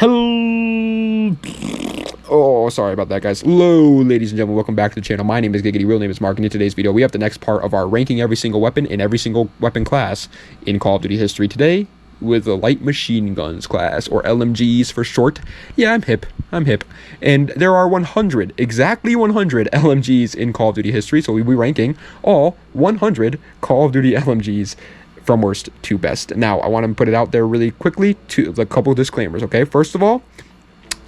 Hello. Oh, sorry about that, guys. Hello, ladies and gentlemen. Welcome back to the channel. My name is Giggity. Real name is Mark. And in today's video, we have the next part of our ranking every single weapon in every single weapon class in Call of Duty history. Today, with the light machine guns class, or LMGs for short. Yeah, I'm hip. And there are 100, exactly 100 LMGs in Call of Duty history. So we'll be ranking all 100 Call of Duty LMGs from worst to best. Now, I want to put it out there really quickly to a couple of disclaimers, okay? First of all,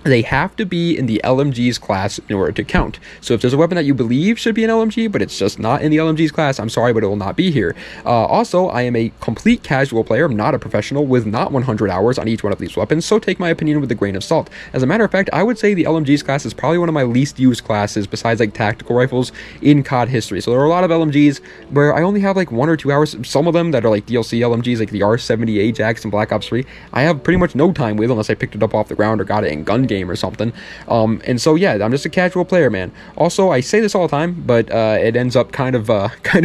they have to be in the LMGs class in order to count. So if there's a weapon that you believe should be an LMG, but it's just not in the LMGs class, I'm sorry, but it will not be here. Also, I am a complete casual player. I'm not a professional with not 100 hours on each one of these weapons, so take my opinion with a grain of salt. As a matter of fact, I would say the LMGs class is probably one of my least used classes besides like tactical rifles in COD history. So there are a lot of LMGs where I only have like 1 or 2 hours. Some of them that are like DLC LMGs, like the R70 Ajax and Black Ops 3, I have pretty much no time with unless I picked it up off the ground or got it in gun game or something. And so yeah, I'm just a casual player, man. Also, I say this all the time, but it ends up kind of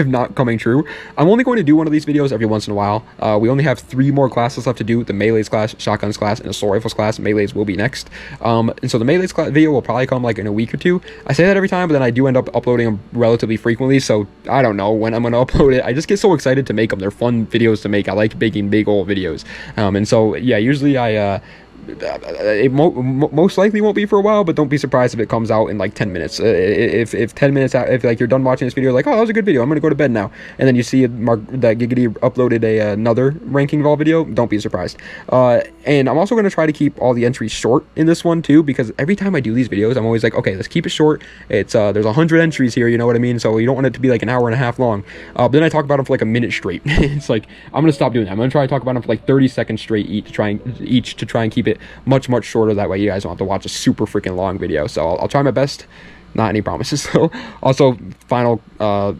not coming true. I'm only going to do one of these videos every once in a while. We only have 3 more classes left to do: the melees class, shotguns class, and assault rifles class. Melees will be next. And so the melees class video will probably come like in a week or 2. I say that every time, but then I do end up uploading them relatively frequently, so I don't know when I'm going to upload it. I just get so excited to make them. They're fun videos to make. I like making big old videos. And so yeah, usually it most likely won't be for a while, but don't be surprised if it comes out in like 10 minutes. If 10 minutes out, if like you're done watching this video, like, oh, that was a good video, I'm gonna go to bed now, and then you see Mark that Giggity uploaded another ranking of all video, don't be surprised. And I'm also gonna try to keep all the entries short in this one too, because every time I do these videos, I'm always like, okay, let's keep it short. It's there's 100 entries here, you know what I mean? So you don't want it to be like an hour and a half long. But then I talk about them for like a minute straight. It's like, I'm gonna stop doing that. I'm gonna try to talk about them for like 30 seconds straight each to try and keep it much shorter. That way you guys don't have to watch a super freaking long video. So I'll try my best. Not any promises though. Also, final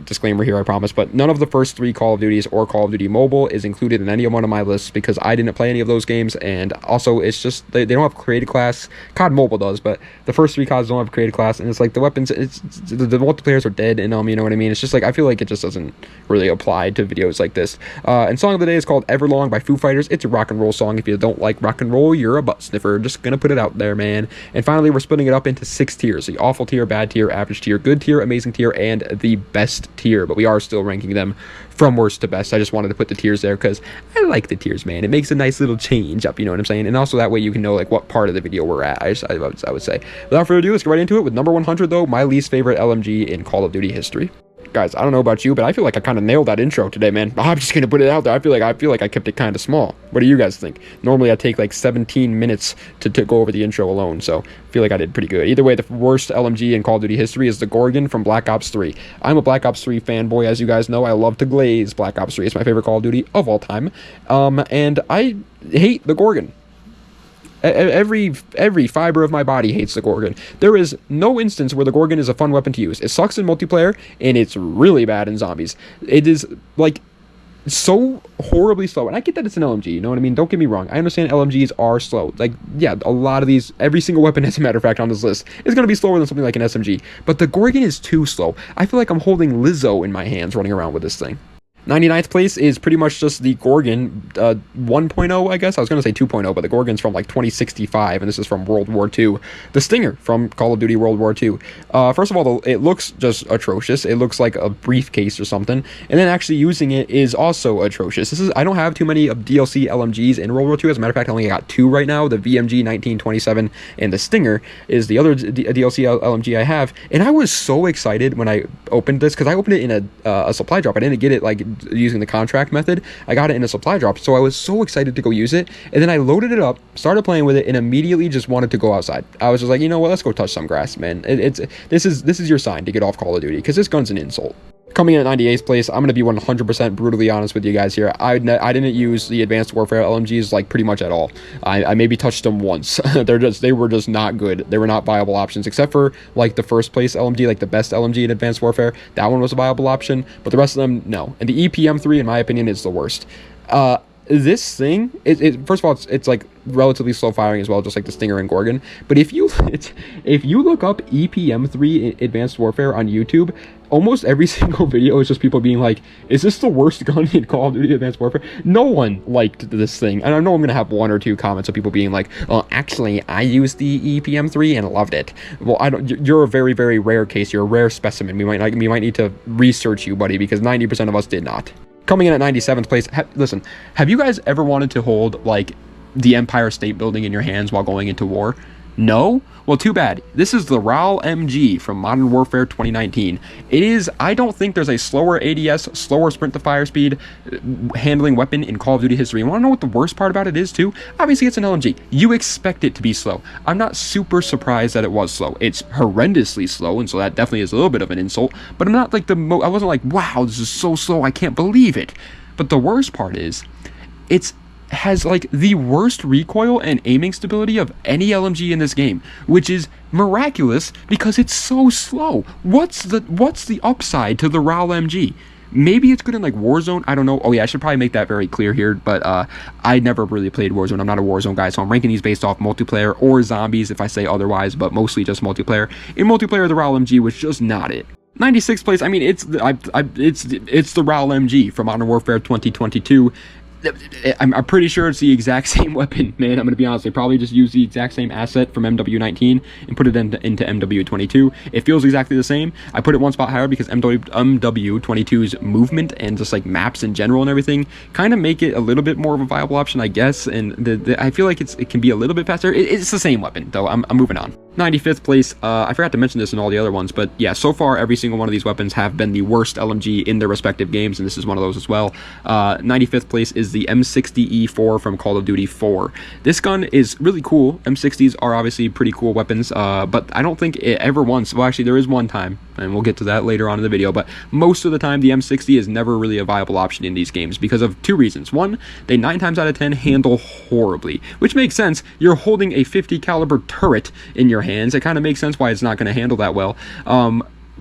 disclaimer here, I promise, but none of the first 3 Call of Duties or Call of Duty Mobile is included in any one of my lists because I didn't play any of those games, and also it's just they don't have created class. COD Mobile does, but the first 3 CODs don't have created class, and it's like the weapons, the multiplayers are dead in them, you know what I mean? It's just like, I feel like it just doesn't really apply to videos like this. And song of the day is called Everlong by Foo Fighters. It's a rock and roll song. If you don't like rock and roll, you're a butt sniffer. Just gonna put it out there, man. And finally, we're splitting it up into 6 tiers: the awful tier, bad tier, average tier, good tier, amazing tier, and the best tier. But we are still ranking them from worst to best. I just wanted to put the tiers there because I like the tiers, man. It makes a nice little change up, you know what I'm saying? And also that way you can know like what part of the video we're at, I would say. Without further ado, let's get right into it with number 100 though, my least favorite LMG in Call of Duty history. Guys, I don't know about you, but I feel like I kind of nailed that intro today, man. I'm just gonna put it out there. I feel like I kept it kind of small. What do you guys think? Normally I take like 17 minutes to go over the intro alone, so I feel like I did pretty good. Either way, the worst LMG in Call of Duty history is the Gorgon from Black Ops 3. I'm a Black Ops 3 fanboy, as you guys know. I love to glaze Black Ops 3. It's my favorite Call of Duty of all time. And I hate the Gorgon. Every fiber of my body hates the Gorgon. There is no instance where the Gorgon is a fun weapon to use. It sucks in multiplayer, and it's really bad in zombies. It is, like, so horribly slow. And I get that it's an LMG, you know what I mean? Don't get me wrong. I understand LMGs are slow. Like, yeah, a lot of these, every single weapon, as a matter of fact, on this list is going to be slower than something like an SMG. But the Gorgon is too slow. I feel like I'm holding Lizzo in my hands running around with this thing. 99th place is pretty much just the Gorgon 1.0, I guess. I was going to say 2.0, but the Gorgon's from like 2065, and this is from World War II. The Stinger from Call of Duty World War II. First of all, it looks just atrocious. It looks like a briefcase or something, and then actually using it is also atrocious. I don't have too many DLC LMGs in World War II. As a matter of fact, I only got 2 right now. The VMG 1927 and the Stinger is the other DLC LMG I have, and I was so excited when I opened this, because I opened it in a supply drop. I didn't get it like using the contract method. I got it in a supply drop, so I was so excited to go use it, and then I loaded it up, started playing with it, and immediately just wanted to go outside. I was just like, you know what, let's go touch some grass, man. This is your sign to get off Call of Duty, because this gun's an insult. Coming in at 98th place, I'm going to be 100% brutally honest with you guys here. I didn't use the Advanced Warfare LMGs like pretty much at all. I maybe touched them once. They were just not good. They were not viable options, except for like the first place LMG, like the best LMG in Advanced Warfare. That one was a viable option, but the rest of them, no. And the EPM3, in my opinion, is the worst. this thing, first of all, it's like relatively slow firing as well, just like the Stinger and Gorgon. But if you look up EPM3 Advanced Warfare on YouTube, almost every single video is just people being like, is this the worst gun in Call of Duty Advanced Warfare? No one liked this thing. And I know I'm gonna have one or two comments of people being like, oh, actually I used the EPM3 and loved it. Well, you're a very, very rare case. You're a rare specimen. We might need to research you, buddy, because 90% of us did not. Coming in at 97th place, listen, have you guys ever wanted to hold, like, the Empire State Building in your hands while going into war? No? Well, too bad. This is the LMG from Modern Warfare 2019. It is, I don't think there's a slower ADS, slower sprint to fire speed handling weapon in Call of Duty history. You want to know what the worst part about it is, too? Obviously, it's an LMG. You expect it to be slow. I'm not super surprised that it was slow. It's horrendously slow, and so that definitely is a little bit of an insult, but I'm not like I wasn't like, wow, this is so slow, I can't believe it. But the worst part is, has like the worst recoil and aiming stability of any LMG in this game, which is miraculous because it's so slow. What's the upside to the LMG? Maybe it's good in like Warzone, I don't know. Oh yeah, I should probably make that very clear here, but I never really played Warzone. I'm not a Warzone guy, so I'm ranking these based off multiplayer or zombies if I say otherwise, but mostly just multiplayer. In multiplayer, the LMG was just not it. 96th place, I mean, it's the LMG from Modern Warfare 2022. I'm pretty sure it's the exact same weapon, man. I'm gonna be honest. They probably just used the exact same asset from MW19 and put it into MW22. It feels exactly the same. I put it one spot higher because MW22's movement and just like maps in general and everything kind of make it a little bit more of a viable option, I guess. And I feel like it can be a little bit faster. It's the same weapon, though. I'm moving on. 95th place. I forgot to mention this in all the other ones, but yeah, so far every single one of these weapons have been the worst LMG in their respective games, and this is one of those as well. 95th place is the M60E4 from Call of Duty 4. This gun is really cool. M60s are obviously pretty cool weapons, but I don't think it ever once, well actually there is one time, and we'll get to that later on in the video, but most of the time the M60 is never really a viable option in these games because of two reasons. One, they 9 times out of 10 handle horribly, which makes sense. You're holding a 50 caliber turret in your hands. It kind of makes sense why it's not going to handle that well.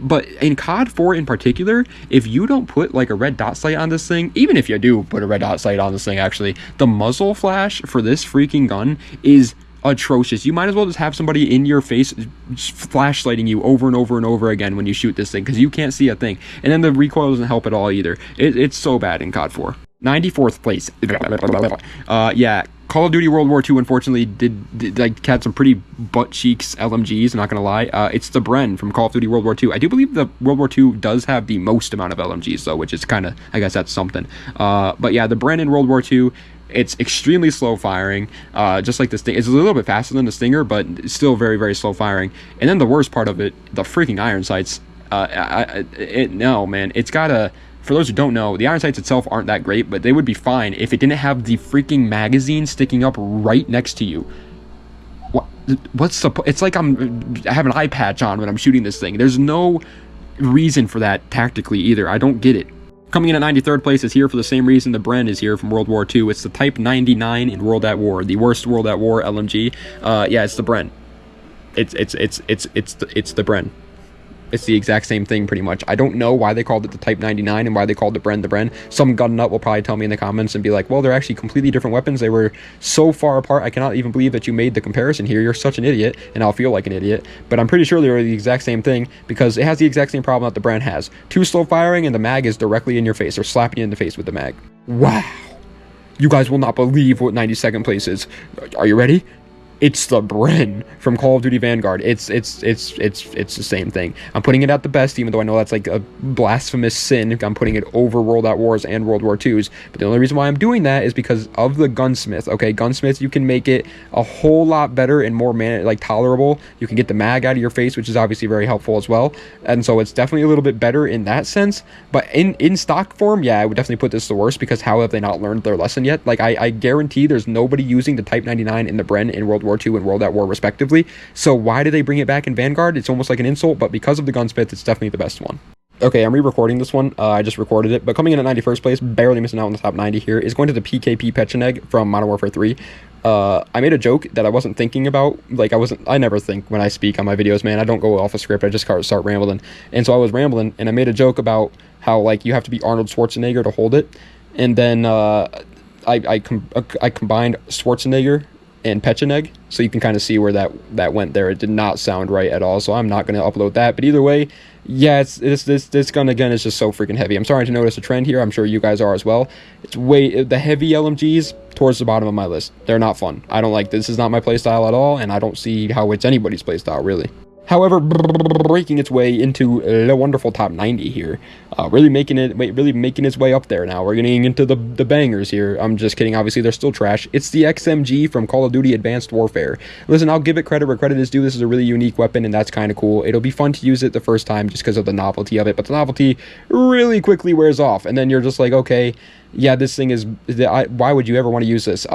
But in COD 4 in particular, if you don't put like a red dot sight on this thing, even if you do put a red dot sight on this thing, actually, the muzzle flash for this freaking gun is atrocious. You might as well just have somebody in your face flashlighting you over and over and over again when you shoot this thing, because you can't see a thing. And then the recoil doesn't help at all either. It's so bad in COD 4. 94th place. Yeah, Call of Duty World War II unfortunately did like had some pretty butt cheeks LMGs, I'm not gonna lie. It's the Bren from Call of Duty World War II. I do believe the World War II does have the most amount of LMGs though, which is kind of, I guess that's something. But yeah, the Bren in World War II, it's extremely slow firing, just like this thing. It's a little bit faster than the Stinger, but still very, very slow firing. And then the worst part of it, the freaking iron sights. No, man, it's got a... For those who don't know, the iron sights itself aren't that great, but they would be fine if it didn't have the freaking magazine sticking up right next to you. What's the... It's like I have an eye patch on when I'm shooting this thing. There's no reason for that tactically either. I don't get it. Coming in at 93rd place is here for the same reason the Bren is here from World War II. It's the Type 99 in World at War, the worst World at War LMG. Yeah, it's the Bren. It's the Bren. It's the exact same thing, pretty much. I don't know why they called it the Type 99 and why they called the Bren. Some gun nut will probably tell me in the comments and be like, well, they're actually completely different weapons. They were so far apart. I cannot even believe that you made the comparison here. You're such an idiot, and I'll feel like an idiot. But I'm pretty sure they're the exact same thing because it has the exact same problem that the Bren has. Too slow firing, and the mag is directly in your face or slapping you in the face with the mag. Wow. You guys will not believe what 92nd place is. Are you ready? It's the Bren from Call of Duty Vanguard. It's the same thing. I'm putting it at the best, even though I know that's like a blasphemous sin. I'm putting it over World at Wars and World War II's. But the only reason why I'm doing that is because of the gunsmith. Okay, gunsmith, you can make it a whole lot better and more tolerable. You can get the mag out of your face, which is obviously very helpful as well. And so it's definitely a little bit better in that sense. But in stock form, yeah, I would definitely put this the worst because how have they not learned their lesson yet? Like I guarantee there's nobody using the Type 99 in the Bren in World War II and World at War respectively, so why do they bring it back in Vanguard? It's almost like an insult, but because of the gunsmith, it's definitely the best one. Okay, I'm re-recording this one. I just recorded it, but coming in at 91st place, barely missing out on the top 90 here, is going to the PKP Pecheneg from Modern Warfare 3. I made a joke that I wasn't thinking about. Like, I never think when I speak on my videos, man. I don't go off a script. I just start rambling. And so I was rambling, and I made a joke about how, like, you have to be Arnold Schwarzenegger to hold it. And then, I combined Schwarzenegger and Pecheneg, so you can kind of see where that went there. It did not sound right at all, so I'm not going to upload that. But either way, yeah, this gun again is just so freaking heavy. I'm starting to notice a trend here. I'm sure you guys are as well. It's the heavy LMGs towards the bottom of my list. They're not fun. I don't like this. Is not my playstyle at all, and I don't see how it's anybody's playstyle really. However, breaking its way into the wonderful top 90 here, really making its way up there now. We're getting into the bangers here. I'm just kidding. Obviously, they're still trash. It's the SMG from Call of Duty Advanced Warfare. Listen, I'll give it credit where credit is due. This is a really unique weapon, and that's kind of cool. It'll be fun to use it the first time just because of the novelty of it, but the novelty really quickly wears off, and then you're just like, okay, yeah, this thing is... why would you ever want to use this?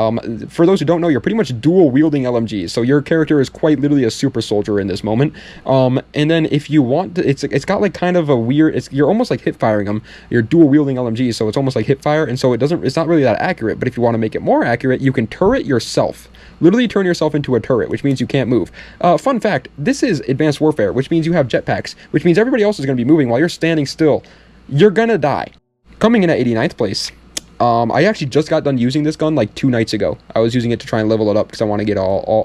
For those who don't know, you're pretty much dual-wielding LMGs, so your character is quite literally a super soldier in this moment. And then if you want... it's got like kind of a weird... you're almost like hip-firing them. You're dual-wielding LMGs, so it's almost like hip-fire, and so it's not really that accurate, but if you want to make it more accurate, you can turret yourself. Literally turn yourself into a turret, which means you can't move. Fun fact, this is Advanced Warfare, which means you have jetpacks, which means everybody else is going to be moving while you're standing still. You're gonna die. Coming in at 89th place... I actually just got done using this gun like 2 nights ago. I was using it to try and level it up because I want to get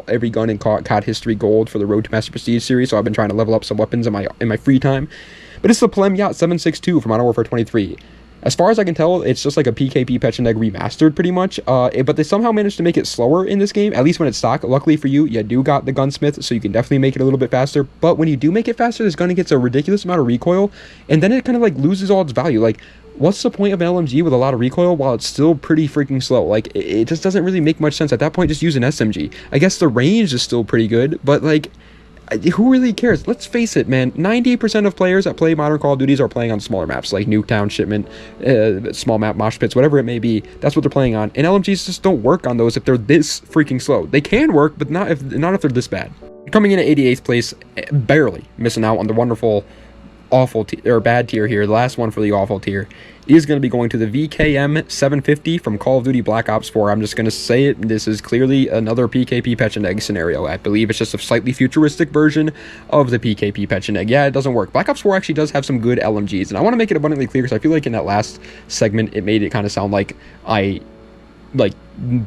every gun in COD History Gold for the Road to Master Prestige series, so I've been trying to level up some weapons in my free time. But it's the Plem Yacht 762 from Modern Warfare 23. As far as I can tell, it's just like a PKP Pecheneg remastered pretty much, but they somehow managed to make it slower in this game, at least when it's stock. Luckily for you, you do got the gunsmith, so you can definitely make it a little bit faster, but when you do make it faster, this gun gets a ridiculous amount of recoil, and then it kind of like loses all its value. Like, what's the point of an LMG with a lot of recoil while it's still pretty freaking slow? Like, it just doesn't really make much sense. At that point, just use an SMG. I guess the range is still pretty good, but like, who really cares? Let's face it, man. 98% of players that play modern Call of Duties are playing on smaller maps, like Nuketown, Shipment, small map, mosh pits, whatever it may be. That's what they're playing on. And LMGs just don't work on those if they're this freaking slow. They can work, but not if they're this bad. Coming in at 88th place, barely missing out on the wonderful awful or bad tier here. The last one for the awful tier is going to be going to the VKM 750 from Call of Duty Black Ops 4. I'm just going to say it. This is clearly another PKP Pecheneg scenario. I believe it's just a slightly futuristic version of the PKP Pecheneg. Yeah, it doesn't work. Black Ops 4 actually does have some good LMGs, and I want to make it abundantly clear because I feel like in that last segment it made it kind of sound like I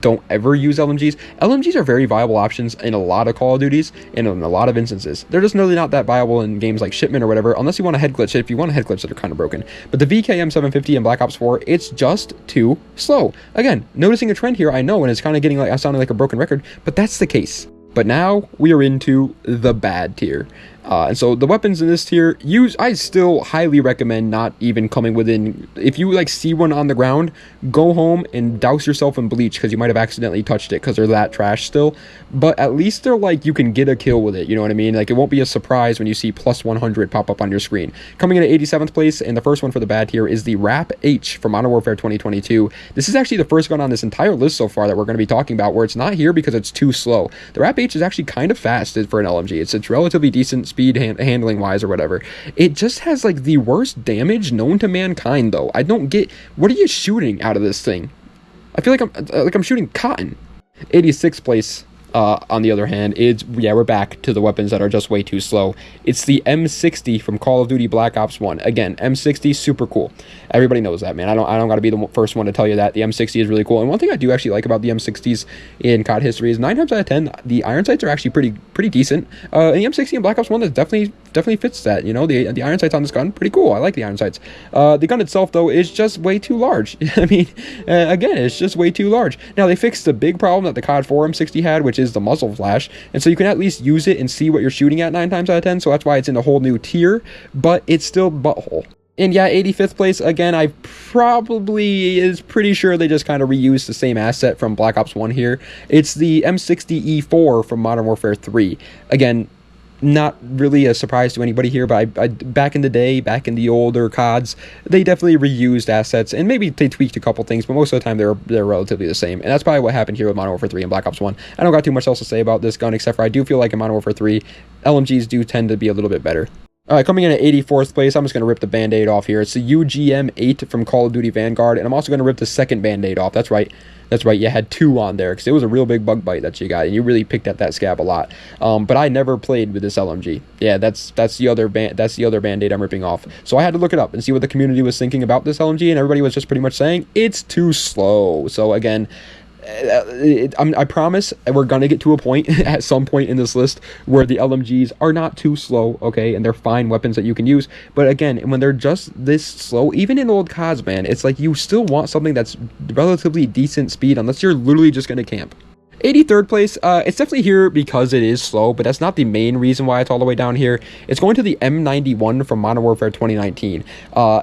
don't ever use LMGs. LMGs are very viable options in a lot of Call of Duties and in a lot of instances. They're just really not that viable in games like Shipment or whatever, unless you want a head glitch. If you want a head glitch, that are kind of broken. But the VKM 750 in Black Ops 4, it's just too slow. Again, noticing a trend here, I know, and it's kind of getting like I sounding like a broken record, but that's the case. But now we are into the bad tier. And so the weapons in this tier, I still highly recommend not even coming within. If you like see one on the ground, go home and douse yourself in bleach because you might have accidentally touched it because they're that trash still. But at least they're like, you can get a kill with it, you know what I mean? Like, it won't be a surprise when you see plus 100 pop up on your screen. Coming in at 87th place, and the first one for the bad tier is the RAP H from Modern Warfare 2022. This is actually the first gun on this entire list so far that we're going to be talking about where it's not here because it's too slow. The RAP H is actually kind of fast for an LMG. It's relatively decent speed handling wise or whatever. It just has like the worst damage known to mankind though. I don't get, what are you shooting out of this thing? I feel like I'm shooting cotton. 86th place, on the other hand, we're back to the weapons that are just way too slow. It's the M60 from Call of Duty Black Ops 1. Again, M60, super cool. Everybody knows that, man. I don't got to be the first one to tell you that. The M60 is really cool. And one thing I do actually like about the M60s in COD history is 9 times out of 10, the iron sights are actually pretty decent. And the M60 in Black Ops 1 that definitely fits that. You know, the iron sights on this gun, pretty cool. I like the iron sights. The gun itself, though, is just way too large. I mean, again, it's just way too large. Now, they fixed the big problem that the COD 4 M60 had, which is the muzzle flash, and so you can at least use it and see what you're shooting at 9 times out of 10, so that's why it's in a whole new tier, but it's still butthole. And yeah, 85th place, again, I probably is pretty sure they just kind of reused the same asset from Black Ops 1 here. It's the M60E4 from Modern Warfare 3. Again, not really a surprise to anybody here, but I back in the day, back in the older CODs, they definitely reused assets, and maybe they tweaked a couple things, but most of the time they're relatively the same, and that's probably what happened here with Modern Warfare 3 and Black Ops 1. I don't got too much else to say about this gun, except for I do feel like in Modern Warfare 3, LMGs do tend to be a little bit better. All right, coming in at 84th place, I'm just going to rip the Band-Aid off here. It's the UGM-8 from Call of Duty Vanguard, and I'm also going to rip the second Band-Aid off. That's right. That's right, you had 2 on there, because it was a real big bug bite that you got, and you really picked at that scab a lot. But I never played with this LMG. Yeah, that's the other Band-Aid I'm ripping off. So I had to look it up and see what the community was thinking about this LMG, and everybody was just pretty much saying, it's too slow. So again, I promise we're gonna get to a point at some point in this list where the LMGs are not too slow, okay, and they're fine weapons that you can use. But again, when they're just this slow, even in old CODs, man, it's like you still want something that's relatively decent speed, unless you're literally just gonna camp. 83rd place, it's definitely here because it is slow, but that's not the main reason why it's all the way down here. It's going to the M91 from Modern Warfare 2019.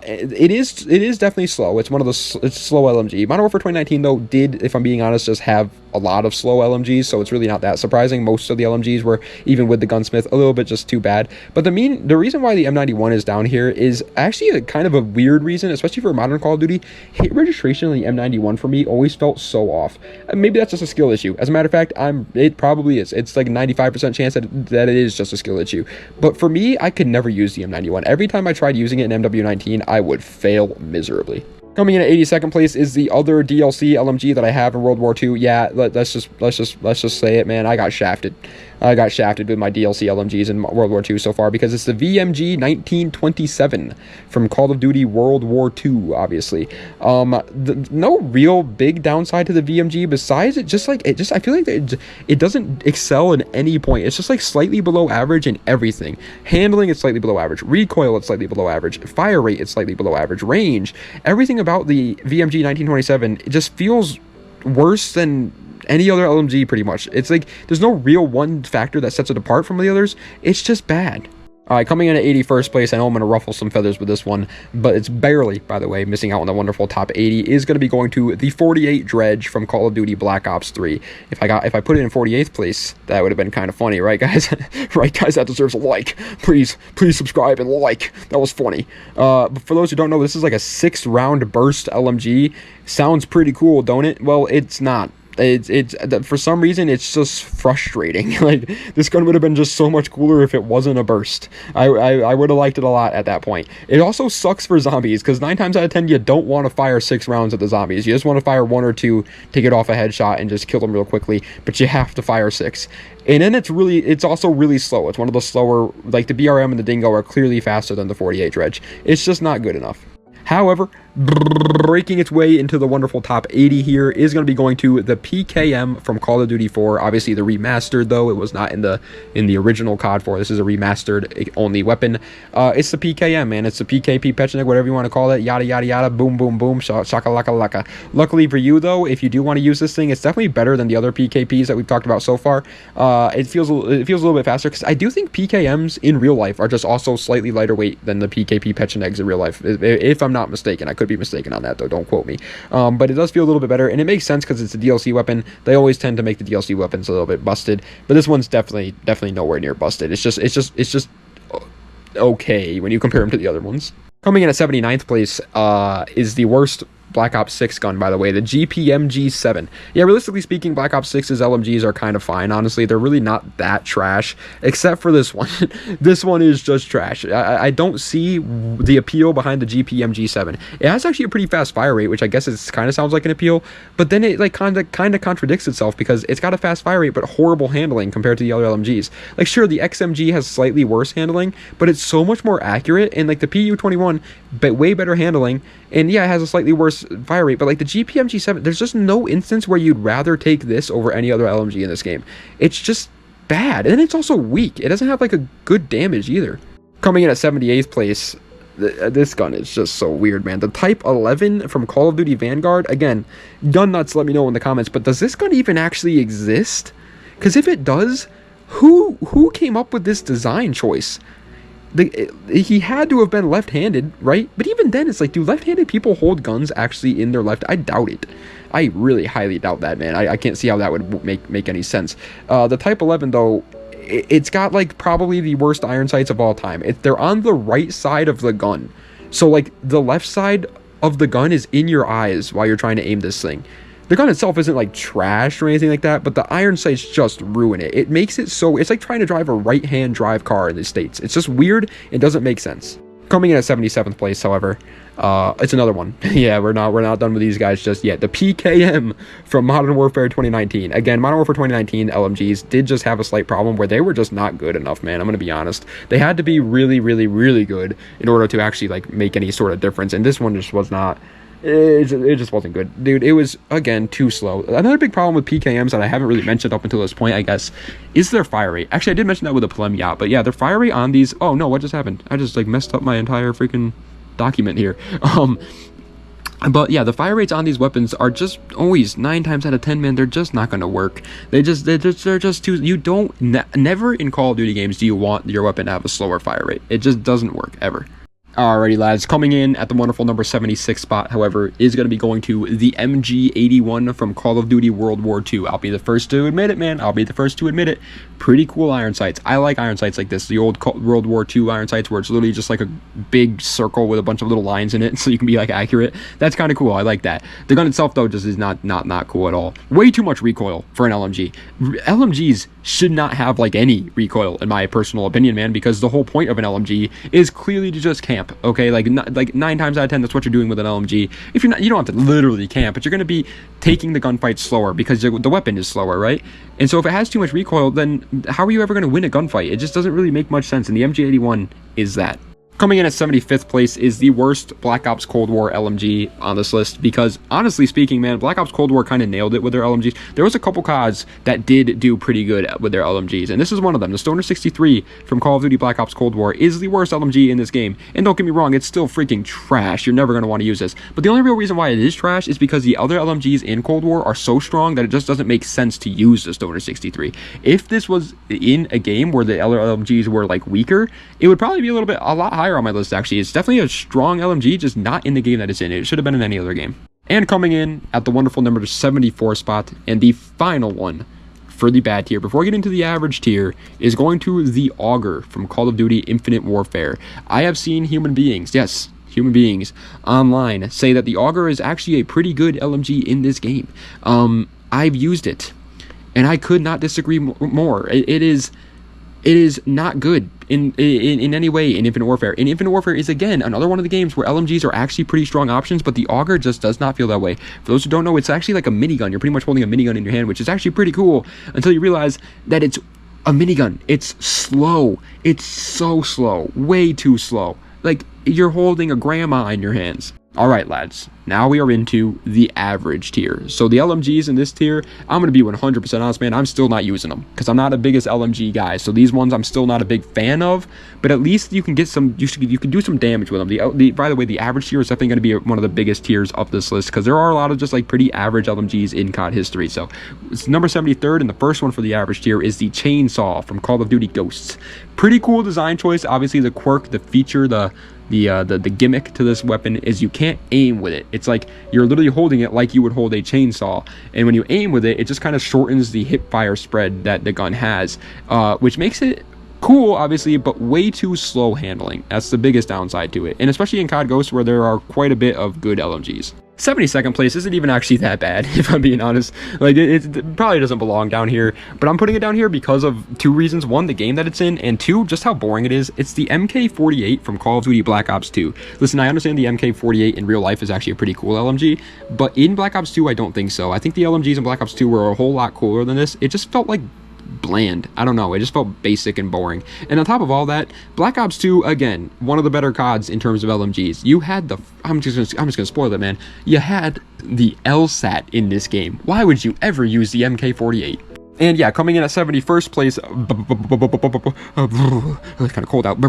It is definitely slow. It's one of the it's slow LMG. Modern Warfare 2019 though did, if I'm being honest, just have a lot of slow LMGs, so it's really not that surprising. Most of the LMGs were, even with the gunsmith, a little bit just too bad. But the reason why the M91 is down here is actually a kind of a weird reason, especially for modern Call of Duty. Hit registration on the M91 for me always felt so off. Maybe that's just a skill issue. As a matter of fact, it probably is. It's like a 95% chance that it is just a skill issue. But for me, I could never use the M91. Every time I tried using it in MW19, I would fail miserably. Coming in at 82nd place is the other DLC LMG that I have in World War II. Yeah, let's just say it, man. I got shafted. I got shafted with my DLC LMGs in World War II so far, because it's the VMG 1927 from Call of Duty World War II, obviously. No real big downside to the VMG besides I feel like it doesn't excel in any point. It's just like slightly below average in everything. Handling, it's slightly below average. Recoil, it's slightly below average. Fire rate, it's slightly below average. Range, everything about the VMG 1927, it just feels worse than any other LMG pretty much. It's like there's no real one factor that sets it apart from the others. It's just bad. All right, coming in at 81st place, I know I'm going to ruffle some feathers with this one, but it's barely, by the way, missing out on the wonderful top 80, is going to be going to the 48 Dredge from Call of Duty Black Ops 3. If I put it in 48th place, that would have been kind of funny, right, guys? Right, guys, that deserves a like. Please subscribe and like. That was funny. But for those who don't know, this is like a 6-round burst LMG. Sounds pretty cool, don't it? Well, it's not. It's for some reason it's just frustrating. Like, this gun would have been just so much cooler if it wasn't a burst. I would have liked it a lot at that point. It also sucks for zombies, because 9 times out of 10 you don't want to fire 6 rounds at the zombies. You just want to fire 1 or 2 to get off a headshot and just kill them real quickly, but you have to fire 6. And then it's also really slow. It's one of the slower, like the BRM and the Dingo are clearly faster than the 48 Dredge. It's just not good enough. However, breaking its way into the wonderful top 80 here is going to be going to the PKM from Call of Duty 4. Obviously, the remastered, though. It was not in the original COD 4. This is a remastered only weapon. It's the PKM, man. It's the PKP Pechnik, whatever you want to call it. Yada, yada, yada. Boom, boom, boom. Shaka, laka, laka. Luckily for you, though, if you do want to use this thing, it's definitely better than the other PKPs that we've talked about so far. It feels a little bit faster, because I do think PKMs in real life are just also slightly lighter weight than the PKP Pechniks in real life, if I'm not mistaken. I could be mistaken on that, though, don't quote me. But it does feel a little bit better, and it makes sense because it's a DLC weapon. They always tend to make the DLC weapons a little bit busted, but this one's definitely nowhere near busted. It's just okay when you compare them to the other ones. Coming in at 79th place is the worst Black Ops 6 gun, by the way, the GPMG-7. Yeah, realistically speaking, Black Ops 6's LMGs are kind of fine. Honestly, they're really not that trash, except for this one. This one is just trash. I don't see the appeal behind the GPMG-7. It has actually a pretty fast fire rate, which I guess it kind of sounds like an appeal, but then it like kind of contradicts itself, because it's got a fast fire rate but horrible handling compared to the other LMGs. Like, sure, the XMG has slightly worse handling, but it's so much more accurate, and like the PU-21, but way better handling, and yeah, it has a slightly worse fire rate, but like the GPMG-7, there's just no instance where you'd rather take this over any other LMG in this game. It's just bad, and it's also weak. It doesn't have like a good damage either. Coming in at 78th place, this gun is just so weird, man. The Type 11 from Call of Duty Vanguard. Again, gun nuts, let me know in the comments, but does this gun even actually exist? Because if it does, who came up with this design choice? He had to have been left-handed, right? But even then, it's like, do left-handed people hold guns actually in their left? I doubt it. I really highly doubt that, man. I can't see how that would make any sense. The Type 11, though, it's got like probably the worst iron sights of all time. They're on the right side of the gun, so like the left side of the gun is in your eyes while you're trying to aim this thing. The gun itself isn't like trash or anything like that, but the iron sights just ruin it. It makes it so, it's like trying to drive a right-hand drive car in the States. It's just weird. It doesn't make sense. Coming in at 77th place, however, it's another one. Yeah, we're not done with these guys just yet. The PKM from Modern Warfare 2019. Again, Modern Warfare 2019 LMGs did just have a slight problem where they were just not good enough, man. I'm gonna be honest. They had to be really, really, really good in order to actually like make any sort of difference, and this one just was not. It just wasn't good, dude. It was, again, too slow. Another big problem with PKMs that I haven't really mentioned up until this point, I guess, is their fire rate. Actually, I did mention that with a Plem yacht, but yeah, their fire rate on these. Oh no, what just happened? I just like messed up my entire freaking document here. But yeah, the fire rates on these weapons are just always 9 times out of 10, man. They're just not gonna work. They're just too. You don't never in Call of Duty games do you want your weapon to have a slower fire rate. It just doesn't work ever. Alrighty, lads, coming in at the wonderful number 76 spot, however, is going to be going to the MG81 from Call of Duty World War II. I'll be the first to admit it, man. I'll be the first to admit it. Pretty cool iron sights. I like iron sights like this, the old World War II iron sights where it's literally just like a big circle with a bunch of little lines in it so you can be like accurate. That's kind of cool. I like that. The gun itself, though, just is not cool at all. Way too much recoil for an LMG. LMGs should not have like any recoil, in my personal opinion, man, because the whole point of an LMG is clearly to just camp. Okay, like 9 times out of 10, that's what you're doing with an LMG. If you're not, you don't have to literally camp, but you're going to be taking the gunfight slower because the weapon is slower, right? And so if it has too much recoil, then how are you ever going to win a gunfight? It just doesn't really make much sense, and the MG81 is that. Coming in at 75th place is the worst Black Ops Cold War LMG on this list because, honestly speaking, man, Black Ops Cold War kind of nailed it with their LMGs. There was a couple CODs that did do pretty good with their LMGs, and this is one of them. The Stoner 63 from Call of Duty Black Ops Cold War is the worst LMG in this game. And don't get me wrong, it's still freaking trash. You're never going to want to use this. But the only real reason why it is trash is because the other LMGs in Cold War are so strong that it just doesn't make sense to use the Stoner 63. If this was in a game where the other LMGs were like weaker, it would probably be a lot higher on my list, actually. It's definitely a strong LMG, just not in the game that it's in. It should have been in any other game. And coming in at the wonderful number 74 spot, and the final one for the bad tier, before we get into the average tier, is going to the Auger from Call of Duty Infinite Warfare. I have seen human beings, yes, human beings, online say that the Auger is actually a pretty good LMG in this game. I've used it, and I could not disagree more. It is not good in any way in Infinite Warfare. And Infinite Warfare is, again, another one of the games where LMGs are actually pretty strong options, but the Auger just does not feel that way. For those who don't know, it's actually like a minigun. You're pretty much holding a minigun in your hand, which is actually pretty cool until you realize that it's a minigun. It's slow. It's so slow. Way too slow. Like, you're holding a grandma in your hands. Alright, lads, now we are into the average tier. So the LMGs in this tier, I'm going to be 100% honest, man, I'm still not using them because I'm not the biggest LMG guy. So these ones I'm still not a big fan of, but at least you can get some, you can do some damage with them. By the way, the average tier is definitely going to be one of the biggest tiers of this list because there are a lot of just like pretty average LMGs in COD history. So it's number 73rd, and the first one for the average tier is the Chainsaw from Call of Duty Ghosts. Pretty cool design choice. Obviously the quirk, the feature, the gimmick to this weapon is you can't aim with it. It's like you're literally holding it like you would hold a chainsaw, and when you aim with it, it just kind of shortens the hip fire spread that the gun has, which makes it cool, obviously, but way too slow handling. That's the biggest downside to it, and especially in COD Ghosts where there are quite a bit of good LMGs. 72nd place isn't even actually that bad, if I'm being honest. Like, it probably doesn't belong down here, but I'm putting it down here because of two reasons. One, the game that it's in, and two, just how boring it is. It's the MK48 from Call of Duty Black Ops 2. Listen, I understand the MK48 in real life is actually a pretty cool LMG, but in Black Ops 2, I don't think so. I think the LMGs in Black Ops 2 were a whole lot cooler than this. It just felt like bland. I don't know, it just felt basic and boring. And on top of all that, Black Ops 2, again, one of the better CODs in terms of LMGs. You had the, I'm just gonna spoil it, man. You had the LSAT in this game. Why would you ever use the MK48? And yeah, coming in at 71st place, it's kind of cold out,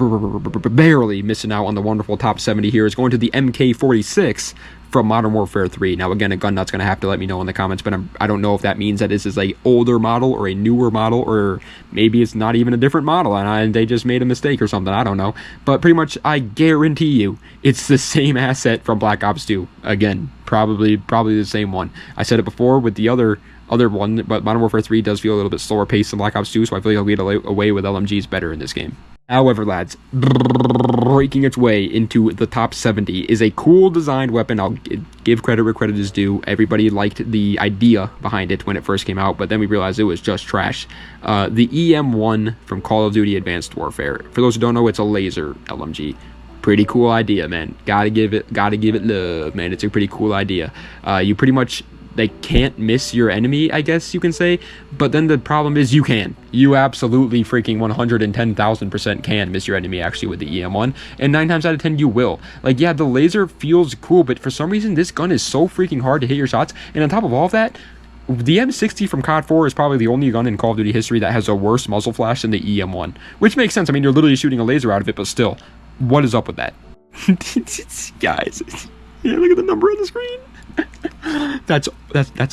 barely missing out on the wonderful top 70 here, is going to the MK46 from Modern Warfare 3. Now, again, a gun nut's going to have to let me know in the comments, but I don't know if that means that this is a older model or a newer model, or maybe it's not even a different model and they just made a mistake or something. I don't know. But pretty much, I guarantee you, it's the same asset from Black Ops 2. Again, probably the same one. I said it before with the other one, but Modern Warfare 3 does feel a little bit slower paced than Black Ops 2, so I feel like I'll get away with LMGs better in this game. However, lads, breaking its way into the top 70 is a cool designed weapon. I'll give credit where credit is due. Everybody liked the idea behind it when it first came out, but then we realized it was just trash. The EM1 from Call of Duty Advanced Warfare. For those who don't know, it's a laser LMG. Pretty cool idea, man. Gotta give it love, man. It's a pretty cool idea. You pretty much, they can't miss your enemy, I guess you can say, but then the problem is you can. You absolutely freaking 110,000% can miss your enemy actually with the EM1, and 9 times out of 10 you will. Like, yeah, the laser feels cool, but for some reason this gun is so freaking hard to hit your shots, and on top of all of that, the M60 from COD 4 is probably the only gun in Call of Duty history that has a worse muzzle flash than the EM1, which makes sense. I mean, you're literally shooting a laser out of it, but still, what is up with that? Guys, yeah, look at the number on the screen. That's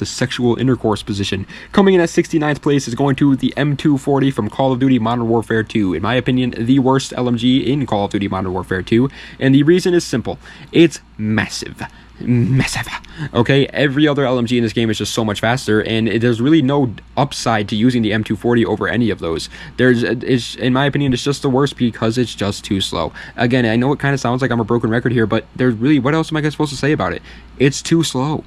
a sexual intercourse position. Coming in at 69th place is going to the M240 from Call of Duty Modern Warfare 2. In my opinion, the worst LMG in Call of Duty Modern Warfare 2, and the reason is simple. It's massive. Okay, every other LMG in this game is just so much faster, and there's really no upside to using the M240 over any of those. In my opinion, it's just the worst because it's just too slow. Again, I know it kind of sounds like I'm a broken record here, but there's really, what else am I supposed to say about it? It's too slow.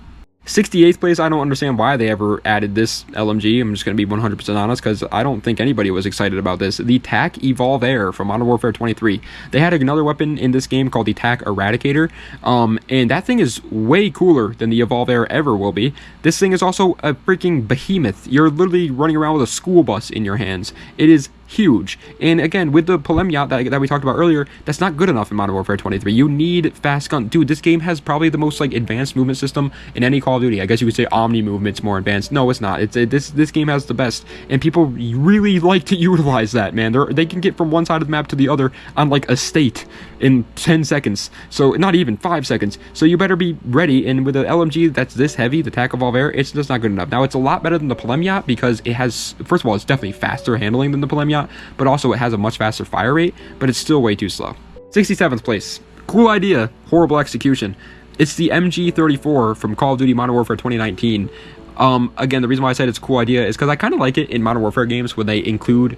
68th place, I don't understand why they ever added this LMG. I'm just going to be 100% honest, because I don't think anybody was excited about this. The TAC Evolve Air from Modern Warfare 23. They had another weapon in this game called the TAC Eradicator, and that thing is way cooler than the Evolve Air ever will be. This thing is also a freaking behemoth. You're literally running around with a school bus in your hands. It is huge, and again, with the Polemyat that we talked about earlier, that's not good enough in Modern Warfare 23. You need fast gun. Dude, this game has probably the most like advanced movement system in any Call of Duty. I guess you would say Omni movement's more advanced. No, it's not. This game has the best, and people really like to utilize that, man. They can get from one side of the map to the other on like a state in 10 seconds. So not even 5 seconds. So you better be ready, and with an LMG that's this heavy, the TAC Evolve Air, it's just not good enough. Now, it's a lot better than the Polemyat because it has, first of all, it's definitely faster handling than the Polemyat, but also it has a much faster fire rate, but it's still way too slow. 67th place. Cool idea, horrible execution. It's the MG34 from Call of Duty Modern Warfare 2019. Again, the reason why I said it's a cool idea is because I kind of like it in Modern Warfare games when they include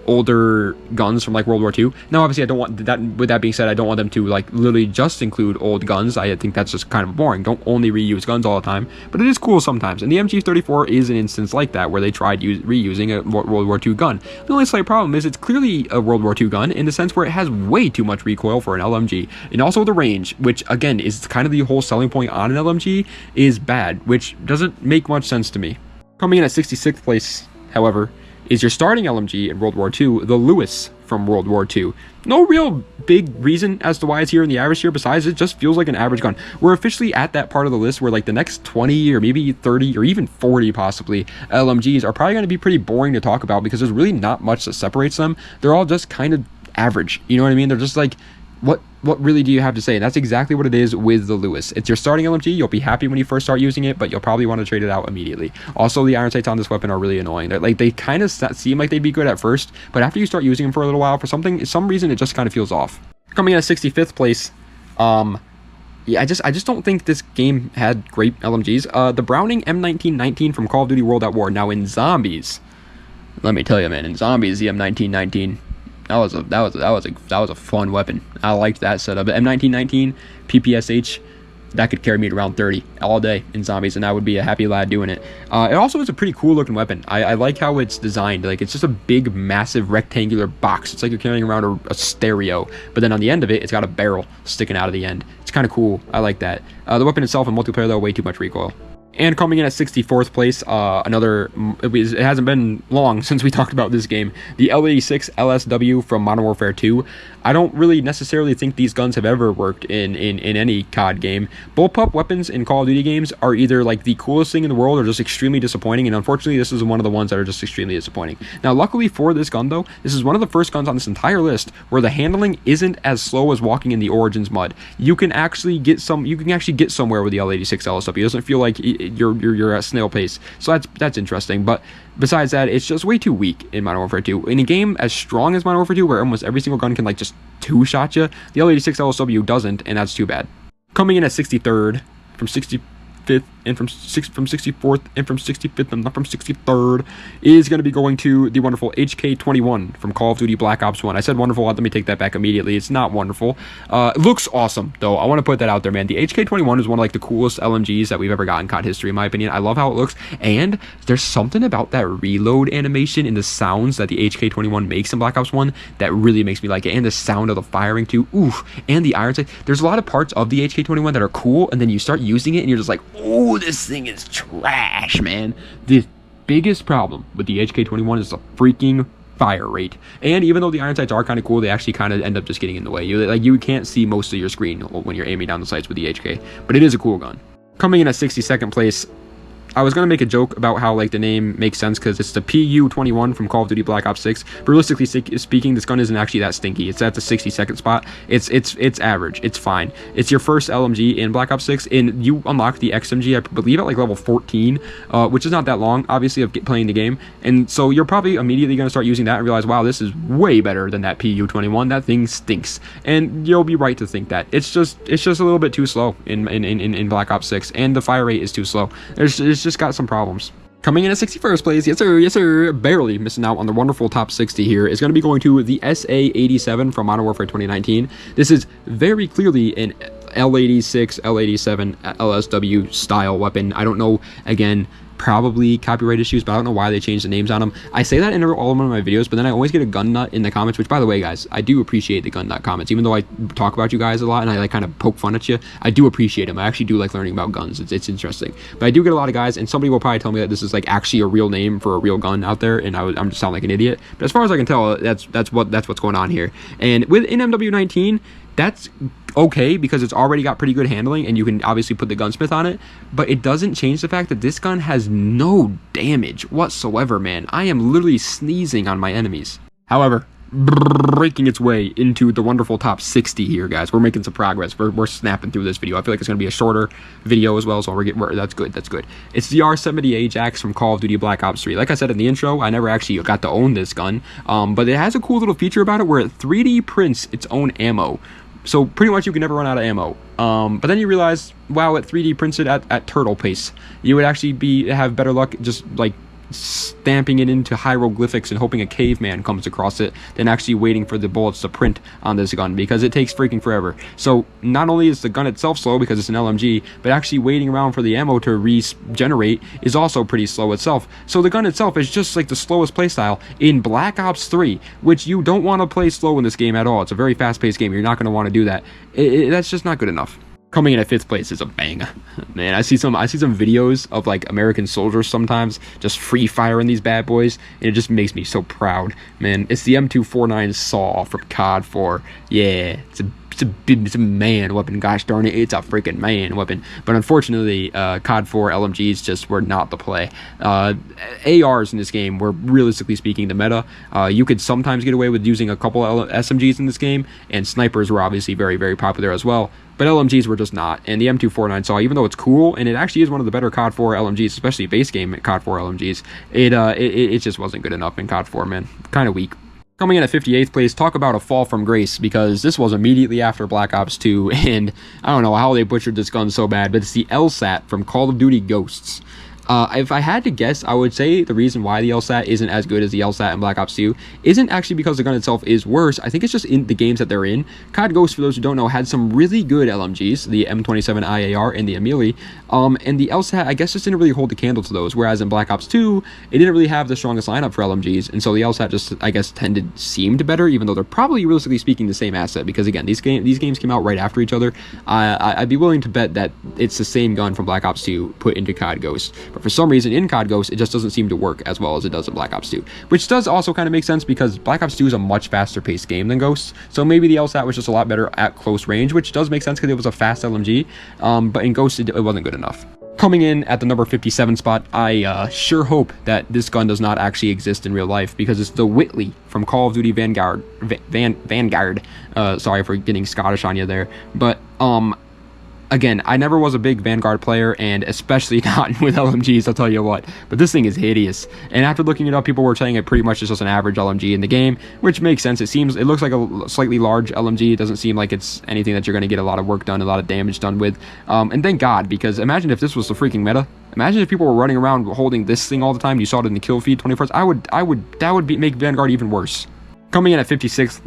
older guns from like World War II. Now, obviously, I don't want that. With that being said, I don't want them to like literally just include old guns. I think that's just kind of boring. Don't only reuse guns all the time, but it is cool sometimes. And the MG34 is an instance like that where they tried reusing a World War II gun. The only slight problem is it's clearly a World War II gun in the sense where it has way too much recoil for an LMG, and also the range, which again is kind of the whole selling point on an LMG, is bad, which doesn't make much sense to me. Coming in at 66th place, however, is your starting LMG in World War II, the Lewis from World War II. No real big reason as to why it's here in the average tier, besides it just feels like an average gun. We're officially at that part of the list where like the next 20 or maybe 30 or even 40 possibly LMGs are probably going to be pretty boring to talk about because there's really not much that separates them. They're all just kind of average, you know what I mean? They're just like, what really do you have to say? And that's exactly what it is with the Lewis. It's your starting LMG. You'll be happy when you first start using it, but you'll probably want to trade it out immediately. Also, the iron sights on this weapon are really annoying. They kind of seem like they'd be good at first, but after you start using them for a little while, for some reason, it just kind of feels off. Coming in at 65th place, yeah, I just don't think this game had great LMGs. The Browning M1919 from Call of Duty World at War. Now in zombies, let me tell you, man, in zombies, the M1919. That was a fun weapon. I liked that setup. M1919 PPSH, that could carry me to around 30 all day in zombies, and I would be a happy lad doing it. It also is a pretty cool looking weapon. I like how it's designed. Like, it's just a big, massive rectangular box. It's like you're carrying around a stereo, but then on the end of it, it's got a barrel sticking out of the end. It's kind of cool. I like that. The weapon itself in multiplayer, though, way too much recoil. And coming in at 64th place, it hasn't been long since we talked about this game, the L86 LSW from Modern Warfare 2. I don't really necessarily think these guns have ever worked in any COD game. Bullpup weapons in Call of Duty games are either like the coolest thing in the world or just extremely disappointing, and unfortunately this is one of the ones that are just extremely disappointing. Now, luckily for this gun though, this is one of the first guns on this entire list where the handling isn't as slow as walking in the Origins mud. You can actually get somewhere with the L86 LSW. It doesn't feel like you're at snail pace. So that's interesting, but besides that, it's just way too weak in Modern Warfare 2. In a game as strong as Modern Warfare 2, where almost every single gun can like just two-shot you, the L86 LSW doesn't, and that's too bad. Coming in at 63rd, from 65th and from 64th, and from 65th, and not from 63rd, is going to be going to the wonderful HK21 from Call of Duty Black Ops 1. I said wonderful, let me take that back immediately. It's not wonderful. It looks awesome, though. I want to put that out there, man. The HK21 is one of like the coolest LMGs that we've ever got in COD history, in my opinion. I love how it looks, and there's something about that reload animation and the sounds that the HK21 makes in Black Ops 1 that really makes me like it, and the sound of the firing too. Oof, and the iron sight. There's a lot of parts of the HK21 that are cool, and then you start using it and you're just like, oh, this thing is trash, man. The biggest problem with the HK21 is the freaking fire rate. And even though the iron sights are kind of cool, they actually kind of end up just getting in the way. You can't see most of your screen when you're aiming down the sights with the HK, but it is a cool gun. Coming in at 62nd place, I was going to make a joke about how like the name makes sense because it's the PU-21 from Call of Duty Black Ops 6. But realistically speaking, this gun isn't actually that stinky. It's at the 62nd spot. It's average. It's fine. It's your first LMG in Black Ops 6, and you unlock the XMG, I believe, at like level 14, which is not that long, obviously, of playing the game. And so you're probably immediately going to start using that and realize, wow, this is way better than that PU-21. That thing stinks. And you'll be right to think that. It's just a little bit too slow in Black Ops 6, and the fire rate is too slow. It's just got some problems. Coming in at 61st place, yes sir, barely missing out on the wonderful top 60 here, is going to be going to the SA-87 from Modern Warfare 2019. This is very clearly an L86, L87, LSW style weapon. I don't know, again, probably copyright issues, but I don't know why they changed the names on them. I say that in all of my videos, but then I always get a gun nut in the comments, which, by the way, guys, I do appreciate the gun nut comments. Even though I talk about you guys a lot and I like kind of poke fun at you, I do appreciate them. I actually do like learning about guns. It's interesting. But I do get a lot of guys, and somebody will probably tell me that this is like actually a real name for a real gun out there, and I'm just sound like an idiot. But as far as I can tell, that's what's going on here. And with MW19, that's okay because it's already got pretty good handling and you can obviously put the gunsmith on it, but it doesn't change the fact that this gun has no damage whatsoever, man. I am literally sneezing on my enemies. However, breaking its way into the wonderful top 60 here, guys. We're making some progress. We're snapping through this video. I feel like it's going to be a shorter video as well, so that's good. It's the R70 Ajax from Call of Duty Black Ops 3. Like I said in the intro, I never actually got to own this gun, but it has a cool little feature about it where it 3D prints its own ammo. So pretty much you can never run out of ammo. But then you realize, wow, it 3D prints it at turtle pace. You would actually have better luck just like stamping it into hieroglyphics and hoping a caveman comes across it than actually waiting for the bullets to print on this gun, because it takes freaking forever. So not only is the gun itself slow because it's an LMG, but actually waiting around for the ammo to regenerate is also pretty slow itself. So the gun itself is just like the slowest playstyle in Black Ops 3, which you don't want to play slow in this game at all. It's a very fast-paced game. You're not going to want to do that. That's just not good enough. Coming in at 5th place is a bang. Man, I see some videos of like American soldiers sometimes just free firing these bad boys, and it just makes me so proud, man. It's the M249 Saw from COD 4. Yeah, it's a man weapon. Gosh darn it, it's a freaking man weapon. But unfortunately, COD 4 LMGs just were not the play. ARs in this game were, realistically speaking, the meta. You could sometimes get away with using a couple SMGs in this game, and snipers were obviously very, very popular as well. But LMGs were just not. And the M249 Saw, even though it's cool, and it actually is one of the better COD 4 LMGs, especially base game COD 4 LMGs, it just wasn't good enough in COD 4, man. Kind of weak. Coming in at 58th place, talk about a fall from grace, because this was immediately after Black Ops 2, and I don't know how they butchered this gun so bad, but it's the LSAT from Call of Duty Ghosts. If I had to guess, I would say the reason why the LSAT isn't as good as the LSAT in Black Ops 2 isn't actually because the gun itself is worse. I think it's just in the games that they're in. COD Ghosts, for those who don't know, had some really good LMGs, the M27 IAR and the Amelie, and the LSAT, I guess, just didn't really hold the candle to those, whereas in Black Ops 2, it didn't really have the strongest lineup for LMGs, and so the LSAT just, I guess, seemed better, even though they're probably, realistically speaking, the same asset, because, again, these games came out right after each other. I'd be willing to bet that it's the same gun from Black Ops 2 put into COD Ghosts, but for some reason, in COD Ghosts, it just doesn't seem to work as well as it does in Black Ops 2, which does also kind of make sense because Black Ops 2 is a much faster paced game than Ghosts, so maybe the LSAT was just a lot better at close range, which does make sense because it was a fast LMG, but in Ghosts it wasn't good enough. Coming in at the number 57 spot, I sure hope that this gun does not actually exist in real life, because it's the Whitley from Call of Duty Vanguard. Vanguard. Sorry for getting Scottish on you there, but Again, I never was a big Vanguard player, and especially not with LMGs, I'll tell you what. But this thing is hideous. And after looking it up, people were saying it pretty much is just an average LMG in the game, which makes sense. It looks like a slightly large LMG. It doesn't seem like it's anything that you're going to get a lot of work done, a lot of damage done with. And thank God, because imagine if this was the freaking meta. Imagine if people were running around holding this thing all the time. You saw it in the kill feed 24 hours. That would make Vanguard even worse. Coming in at 56th,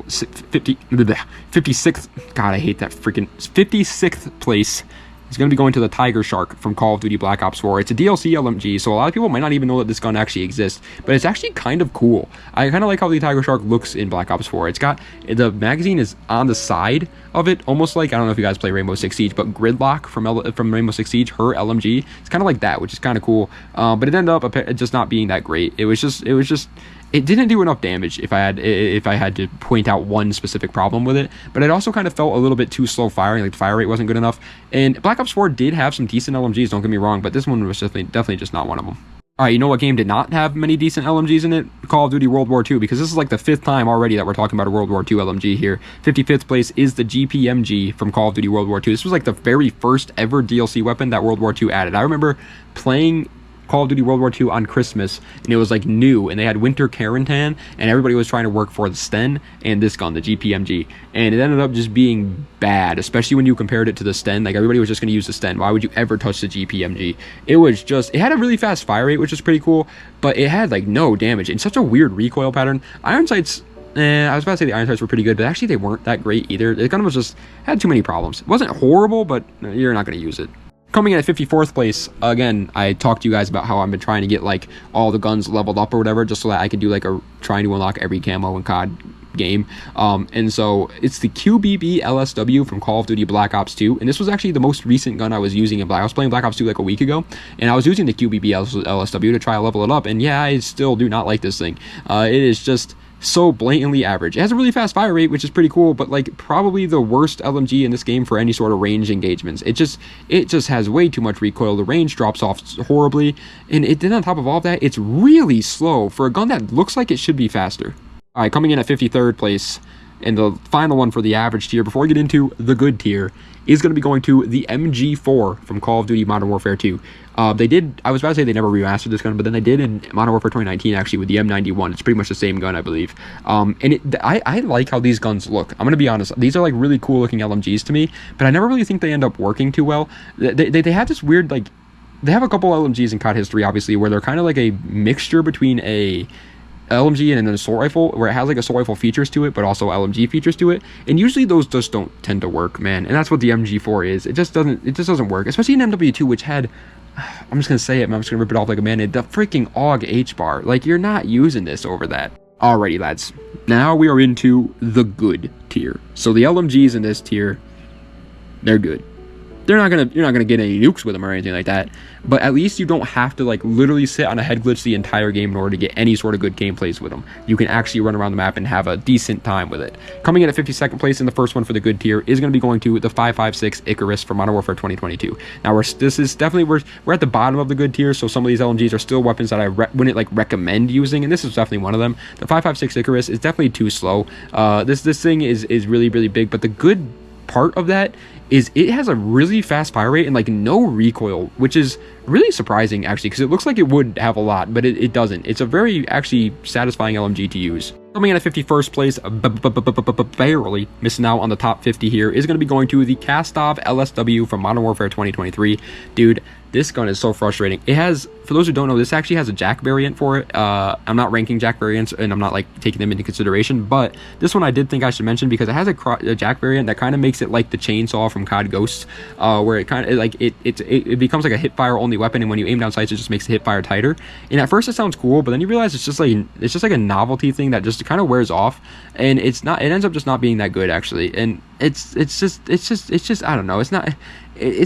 God, I hate that freaking 56th place. It's going to be going to the Tiger Shark from Call of Duty Black Ops 4. It's a DLC LMG, so a lot of people might not even know that this gun actually exists, but it's actually kind of cool. I kind of like how the Tiger Shark looks in Black Ops 4. It's got, the magazine is on the side of it, almost like, I don't know if you guys play Rainbow Six Siege, but Gridlock from Rainbow Six Siege, her LMG, it's kind of like that, which is kind of cool, but it ended up just not being that great. It didn't do enough damage if I had to point out one specific problem with it, but it also kind of felt a little bit too slow firing, like the fire rate wasn't good enough. And Black Ops 4 did have some decent LMGs, don't get me wrong, but this one was definitely just not one of them. All right, you know what game did not have many decent LMGs in it? Call of Duty World War II, because this is like the 5th time already that we're talking about a World War II LMG here. 55th place is the GPMG from Call of Duty World War II. This was like the very first ever DLC weapon that World War II added. I remember playing Call of Duty World War II on Christmas, and it was like new, and they had winter Carentan, and everybody was trying to work for the Sten and this gun, the GPMG, and it ended up just being bad, especially when you compared it to the Sten. Like, everybody was just going to use the Sten. Why would you ever touch the GPMG? It had a really fast fire rate, which was pretty cool, but it had like no damage and such a weird recoil pattern. Iron sights, I was about to say the iron sights were pretty good, but actually they weren't that great either. The gun was just had too many problems. It wasn't horrible, but you're not going to use it. Coming in at 54th place, again, I talked to you guys about how I've been trying to get like all the guns leveled up or whatever, just so that I could do like trying to unlock every camo in COD game. And so it's the QBB LSW from Call of Duty Black Ops 2, and this was actually the most recent gun I was using in I was playing Black Ops 2 like a week ago, and I was using the QBB LSW to try to level it up, and yeah, I still do not like this thing. It is just so blatantly average. It has a really fast fire rate, which is pretty cool, but like probably the worst LMG in this game for any sort of range engagements. It just has way too much recoil. The range drops off horribly, and then on top of all that, it's really slow for a gun that looks like it should be faster. All right, coming in at 53rd place, and the final one for the average tier, before we get into the good tier, is going to be going to the MG4 from Call of Duty Modern Warfare 2. I was about to say they never remastered this gun, but then they did in Modern Warfare 2019, actually, with the M91. It's pretty much the same gun, I believe. I like how these guns look. I'm going to be honest. These are like really cool looking LMGs to me, but I never really think they end up working too well. They have this weird, like, they have a couple LMGs in COD history, obviously, where they're kind of like a mixture between a LMG and then an assault rifle, where it has like assault rifle features to it, but also LMG features to it, and usually those just don't tend to work, man. And that's what the MG4 is. It just doesn't work, especially in MW2, which had, I'm just gonna say it, I'm just gonna rip it off like a man-made, the freaking AUG H-bar. Like, you're not using this over that. Alrighty, lads, now we are into the good tier. So the LMGs in this tier, they're good. You're not gonna get any nukes with them or anything like that, but at least you don't have to like literally sit on a head glitch the entire game in order to get any sort of good gameplays with them. You can actually run around the map and have a decent time with it. Coming in at 52nd place in the first one for the good tier is going to be going to the 5.56 Icarus from Modern Warfare 2022. Now we're at the bottom of the good tier, so some of these LMGs are still weapons that I wouldn't like recommend using, and this is definitely one of them. The 5.56 Icarus is definitely too slow. This thing is really big, but the good part of that is it has a really fast fire rate and like no recoil, which is really surprising actually, because it looks like it would have a lot, but it doesn't. It's a very actually satisfying LMG to use. Coming in at 51st place, barely missing out on the top 50 here, is going to be going to the Kastov LSW from Modern Warfare 2023. Dude, this gun is so frustrating. It has, for those who don't know, this actually has a jack variant for it. I'm not ranking jack variants, and I'm not like taking them into consideration, but this one I did think I should mention because it has a jack variant that kind of makes it like the chainsaw from COD Ghosts, where it kind of like it becomes like a hip fire only weapon, and when you aim down sights, it just makes the hip fire tighter. And at first it sounds cool, but then you realize it's just like a novelty thing that just kind of wears off, and it ends up just not being that good actually. And it's just I don't know, it's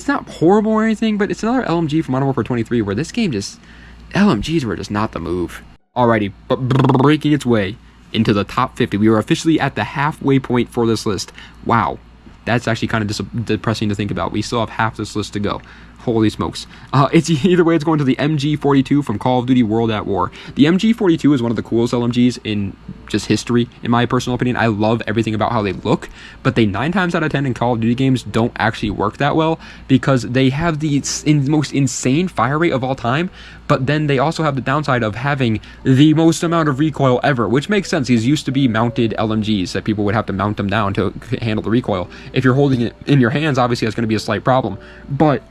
not horrible or anything, but it's another LMG from Modern Warfare 23 where this game LMGs were just not the move. Alrighty, but breaking its way into the top 50, we are officially at the halfway point for this list. Wow, that's actually kind of depressing to think about. We still have half this list to go. Holy smokes. It's either way, it's going to the MG42 from Call of Duty World at War. The MG42 is one of the coolest LMGs in just history, in my personal opinion. I love everything about how they look, but they 9 times out of 10 in Call of Duty games don't actually work that well because they have the most insane fire rate of all time, but then they also have the downside of having the most amount of recoil ever, which makes sense. These used to be mounted LMGs that people would have to mount them down to handle the recoil. If you're holding it in your hands, obviously that's going to be a slight problem, but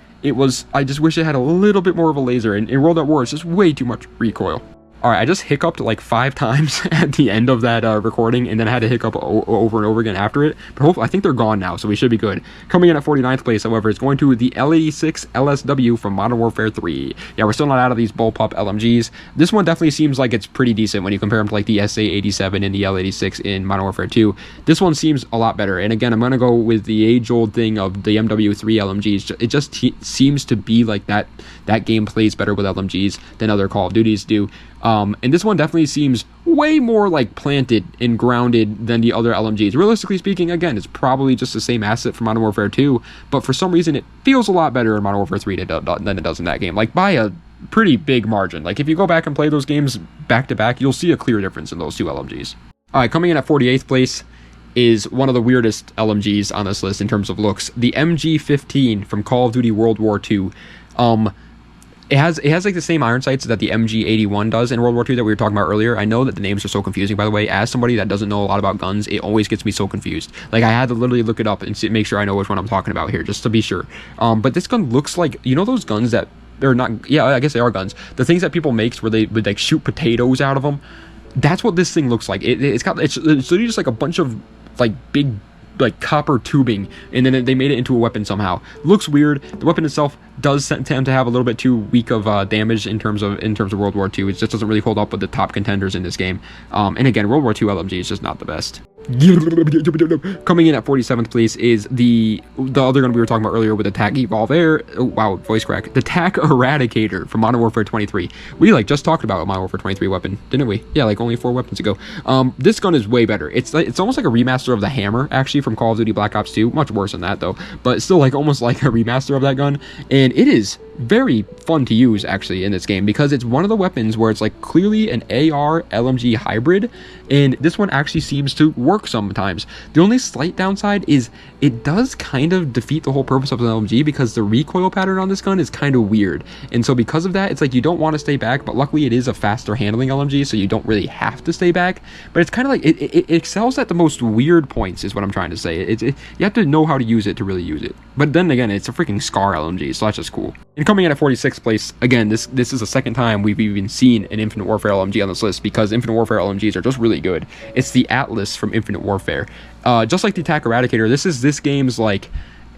I just wish it had a little bit more of a laser. In World at War, it's just way too much recoil. Alright, I just hiccuped like 5 times at the end of that recording, and then I had to hiccup over and over again after it. But hopefully, I think they're gone now, so we should be good. Coming in at 49th place, however, is going to the L86 LSW from Modern Warfare 3. Yeah, we're still not out of these bullpup LMGs. This one definitely seems like it's pretty decent when you compare them to like the SA87 and the L86 in Modern Warfare 2. This one seems a lot better. And again, I'm going to go with the age-old thing of the MW3 LMGs. It just seems to be like that game plays better with LMGs than other Call of Duties do. And this one definitely seems way more like planted and grounded than the other LMGs. Realistically speaking, again, it's probably just the same asset from Modern Warfare 2, but for some reason it feels a lot better in Modern Warfare 3 than it does in that game, like by a pretty big margin. Like if you go back and play those games back to back, you'll see a clear difference in those two LMGs. Alright, coming in at 48th place is one of the weirdest LMGs on this list in terms of looks, the MG15 from Call of Duty World War 2. It has like the same iron sights that the MG81 does in World War II that we were talking about earlier. I know that the names are so confusing, by the way. As somebody that doesn't know a lot about guns, it always gets me so confused. Like, I had to literally look it up and make sure I know which one I'm talking about here, just to be sure. But this gun looks like, you know those guns that, they're not, yeah, I guess they are guns. The things that people make where they would, like, shoot potatoes out of them. That's what this thing looks like. It's literally just like a bunch of, like, big, like copper tubing, and then they made it into a weapon somehow. Looks weird. The weapon itself does tend to have a little bit too weak of damage in terms of World War II. It just doesn't really hold up with the top contenders in this game. And again, World War II LMG is just not the best. Coming in at 47th place is the other gun we were talking about earlier with the TAC Evolve Air. Oh, wow, voice crack. The TAC Eradicator from Modern Warfare 23. We like just talked about a Modern Warfare 23 weapon, didn't we? Yeah, like only 4 weapons ago. This gun is way better. It's almost like a remaster of the Hammer, actually, from Call of Duty Black Ops 2. Much worse than that though, but still like almost like a remaster of that gun. And it is very fun to use actually in this game because it's one of the weapons where it's like clearly an AR LMG hybrid, and this one actually seems to work sometimes. The only slight downside is it does kind of defeat the whole purpose of an LMG because the recoil pattern on this gun is kind of weird, and so because of that it's like you don't want to stay back, but luckily it is a faster handling LMG, so you don't really have to stay back. But it's kind of like it excels at the most weird points is what I'm trying to say. You have to know how to use it to really use it, but then again it's a freaking SCAR LMG, so that's just cool. And coming in at 46th place, again, this is the second time we've even seen an Infinite Warfare LMG on this list because Infinite Warfare LMGs are just really good. It's the Atlas from Infinite Warfare. Just like the TAC Eradicator, this is this game's like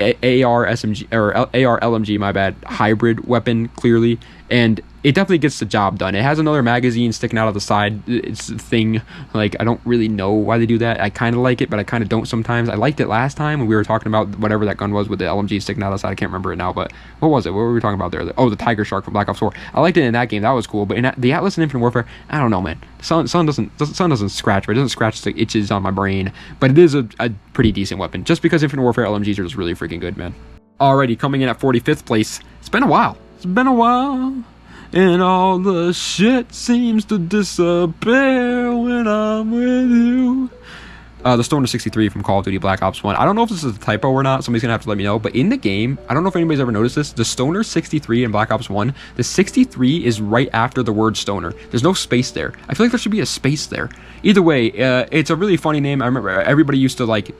AR SMG or AR LMG, my bad, hybrid weapon clearly, and it definitely gets the job done. It has another magazine sticking out of the side. It's a thing. Like, I don't really know why they do that. I kind of like it, but I kind of don't sometimes. I liked it last time when we were talking about whatever that gun was with the LMG sticking out of the side. I can't remember it now, but what was it? What were we talking about there? Oh, the Tiger Shark from Black Ops 4. I liked it in that game. That was cool. But in the Atlas and Infinite Warfare, I don't know, man. Sun doesn't scratch, but it doesn't scratch the itches on my brain. But it is a pretty decent weapon. Just because Infinite Warfare LMGs are just really freaking good, man. Alrighty, coming in at 45th place. It's been a while. And all the shit seems to disappear when I'm with you. The Stoner 63 from Call of Duty Black Ops 1. I don't know if this is a typo or not. Somebody's gonna have to let me know. But in the game, I don't know if anybody's ever noticed this. The Stoner 63 in Black Ops 1, the 63 is right after the word Stoner. There's no space there. I feel like there should be a space there. Either way, it's a really funny name. I remember everybody used to like...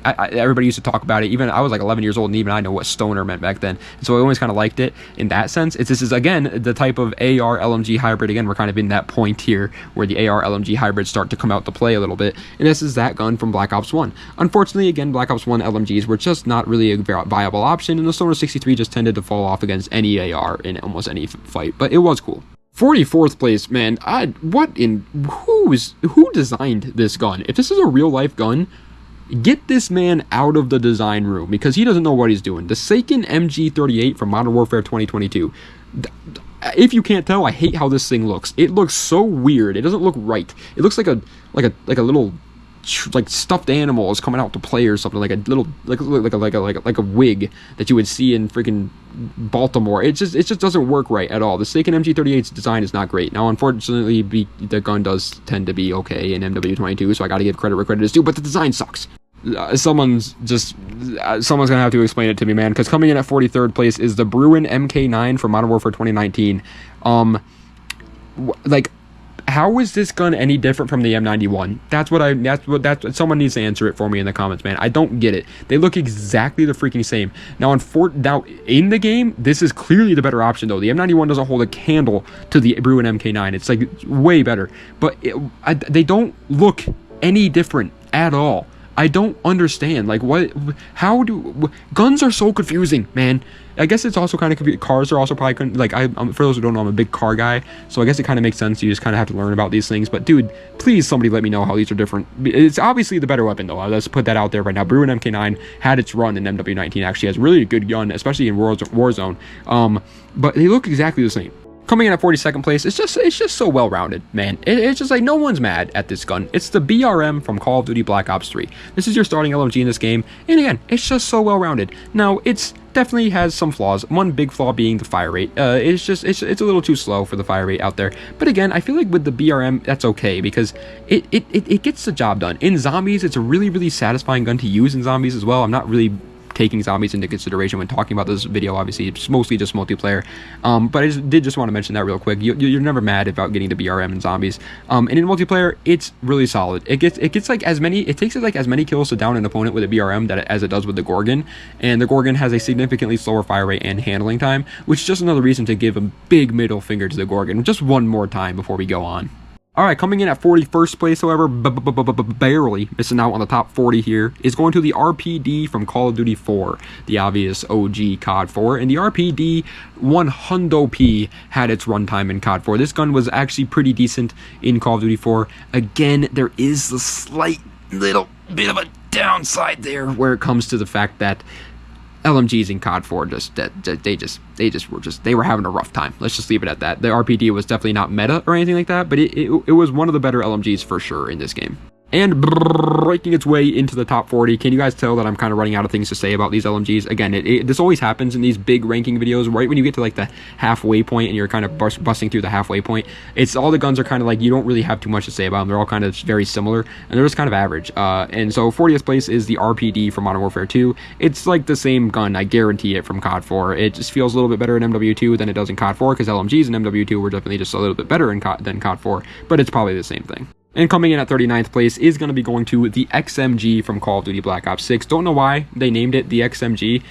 everybody used to talk about it. Even I was like 11 years old and even I know what stoner meant back then, and so I always kind of liked it in that sense. This is again the type of AR LMG hybrid. Again, we're kind of in that point here where the AR LMG hybrids start to come out to play a little bit, and this is that gun from Black Ops 1. Unfortunately, again, Black Ops 1 LMGs were just not really a viable option, and the Stoner 63 just tended to fall off against any AR in almost any fight, but it was cool. 44th place, man. Who designed this gun? If this is a real life gun, get this man out of the design room because he doesn't know what he's doing. The Seiken MG38 from Modern Warfare 2022. If you can't tell, I hate how this thing looks. It looks so weird. It doesn't look right. It looks like a little like stuffed animals coming out to play or something, like a little like a wig that you would see in freaking Baltimore. It just doesn't work right at all. The Stake and MG38's design is not great. Now, unfortunately, the gun does tend to be okay in MW22, so I got to give credit where credit is due, but the design sucks. Someone's gonna have to explain it to me, man, because coming in at 43rd place is the Bruin MK9 from Modern Warfare 2019. Like, how is this gun any different from the M91? That's what someone needs to answer it for me in the comments, man. I don't get it. They look exactly the freaking same. Now in the game, this is clearly the better option though. The M91 doesn't hold a candle to the Bruin MK9. It's like way better, but they don't look any different at all. I don't understand, like, guns are so confusing, man. I guess it's also kind of confusing. Cars are also probably, like, for those who don't know, I'm a big car guy, so I guess it kind of makes sense. You just kind of have to learn about these things. But dude, please somebody let me know how these are different. It's obviously the better weapon though. Let's put that out there right now. Bruin MK9 had its run in MW19, actually has really a good gun, especially in Warzone. But they look exactly the same. Coming in at 42nd place, it's just so well-rounded, man. It's just like no one's mad at this gun. It's the BRM from Call of Duty Black Ops 3. This is your starting LMG in this game, and again, it's just so well-rounded. Now, it's definitely has some flaws. One big flaw being the fire rate. It's a little too slow for the fire rate out there. But again, I feel like with the BRM, that's okay because it gets the job done. In zombies, it's a really, really satisfying gun to use in zombies as well. I'm not really taking zombies into consideration when talking about this video. Obviously, it's mostly just multiplayer, but I did just want to mention that real quick. You're never mad about getting the BRM in zombies, and in multiplayer, it's really solid. It takes like as many kills to down an opponent with a BRM as it does with the Gorgon, and the Gorgon has a significantly slower fire rate and handling time, which is just another reason to give a big middle finger to the Gorgon just one more time before we go on. Alright, coming in at 41st place, however, barely missing out on the top 40 here, is going to the RPD from Call of Duty 4, the obvious OG COD 4, and the RPD 100p had its runtime in COD 4. This gun was actually pretty decent in Call of Duty 4. Again, there is a slight little bit of a downside there where it comes to the fact that LMGs in COD 4 they were having a rough time. Let's just leave it at that. The RPD was definitely not meta or anything like that, but it was one of the better LMGs for sure in this game. And breaking its way into the top 40. Can you guys tell that I'm kind of running out of things to say about these LMGs? Again, this always happens in these big ranking videos, right when you get to like the halfway point and you're kind of busting through the halfway point. It's all the guns are kind of like, you don't really have too much to say about them. They're all kind of very similar, and they're just kind of average. And so 40th place is the RPD from Modern Warfare 2. It's like the same gun, I guarantee it, from COD 4. It just feels a little bit better in MW2 than it does in COD 4, because LMGs in MW2 were definitely just a little bit better than COD 4, but it's probably the same thing. And coming in at 39th place is going to be going to the XMG from Call of Duty Black Ops 6. Don't know why they named it the XMG,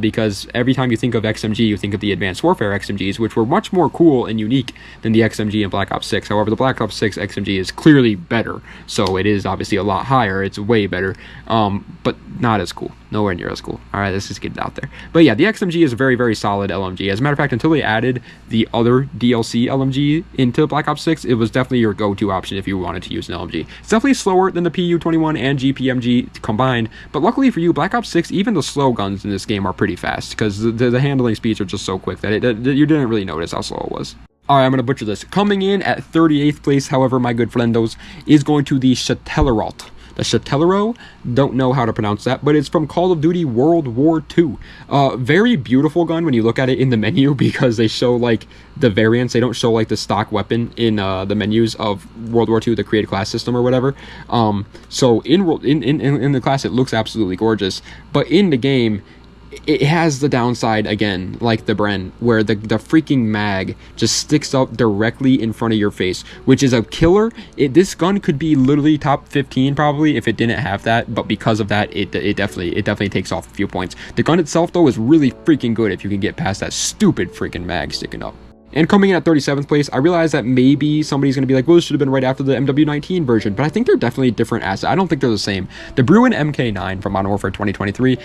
because every time you think of XMG, you think of the Advanced Warfare XMGs, which were much more cool and unique than the XMG in Black Ops 6. However, the Black Ops 6 XMG is clearly better, so it is obviously a lot higher. It's way better, but not as cool. Nowhere near as cool. All right, let's just get it out there. But yeah, the XMG is a very, very solid LMG. As a matter of fact, until they added the other DLC LMG into Black Ops 6, it was definitely your go-to option if you wanted to use an LMG. It's definitely slower than the PU-21 and GPMG combined, but luckily for you, Black Ops 6, even the slow guns in this game are pretty fast, because the handling speeds are just so quick that you didn't really notice how slow it was. Alright, I'm going to butcher this. Coming in at 38th place, however, my good friendos, is going to the Chatellerault. The Chatellerault, don't know how to pronounce that, but it's from Call of Duty World War II. Very beautiful gun when you look at it in the menu, because they show like the variants. They don't show like the stock weapon in the menus of World War II, the created class system or whatever. So in the class, it looks absolutely gorgeous, but in the game, it has the downside again, like the Bren, where the freaking mag just sticks up directly in front of your face, which is a killer. This gun could be literally top 15 probably if it didn't have that, but because of that, it definitely takes off a few points. The gun itself though is really freaking good if you can get past that stupid freaking mag sticking up. And coming in at 37th place, I realize that maybe somebody's going to be like, well, this should have been right after the MW19 version, but I think they're definitely different assets. I don't think they're the same. The Bruin MK9 from Modern Warfare 2023,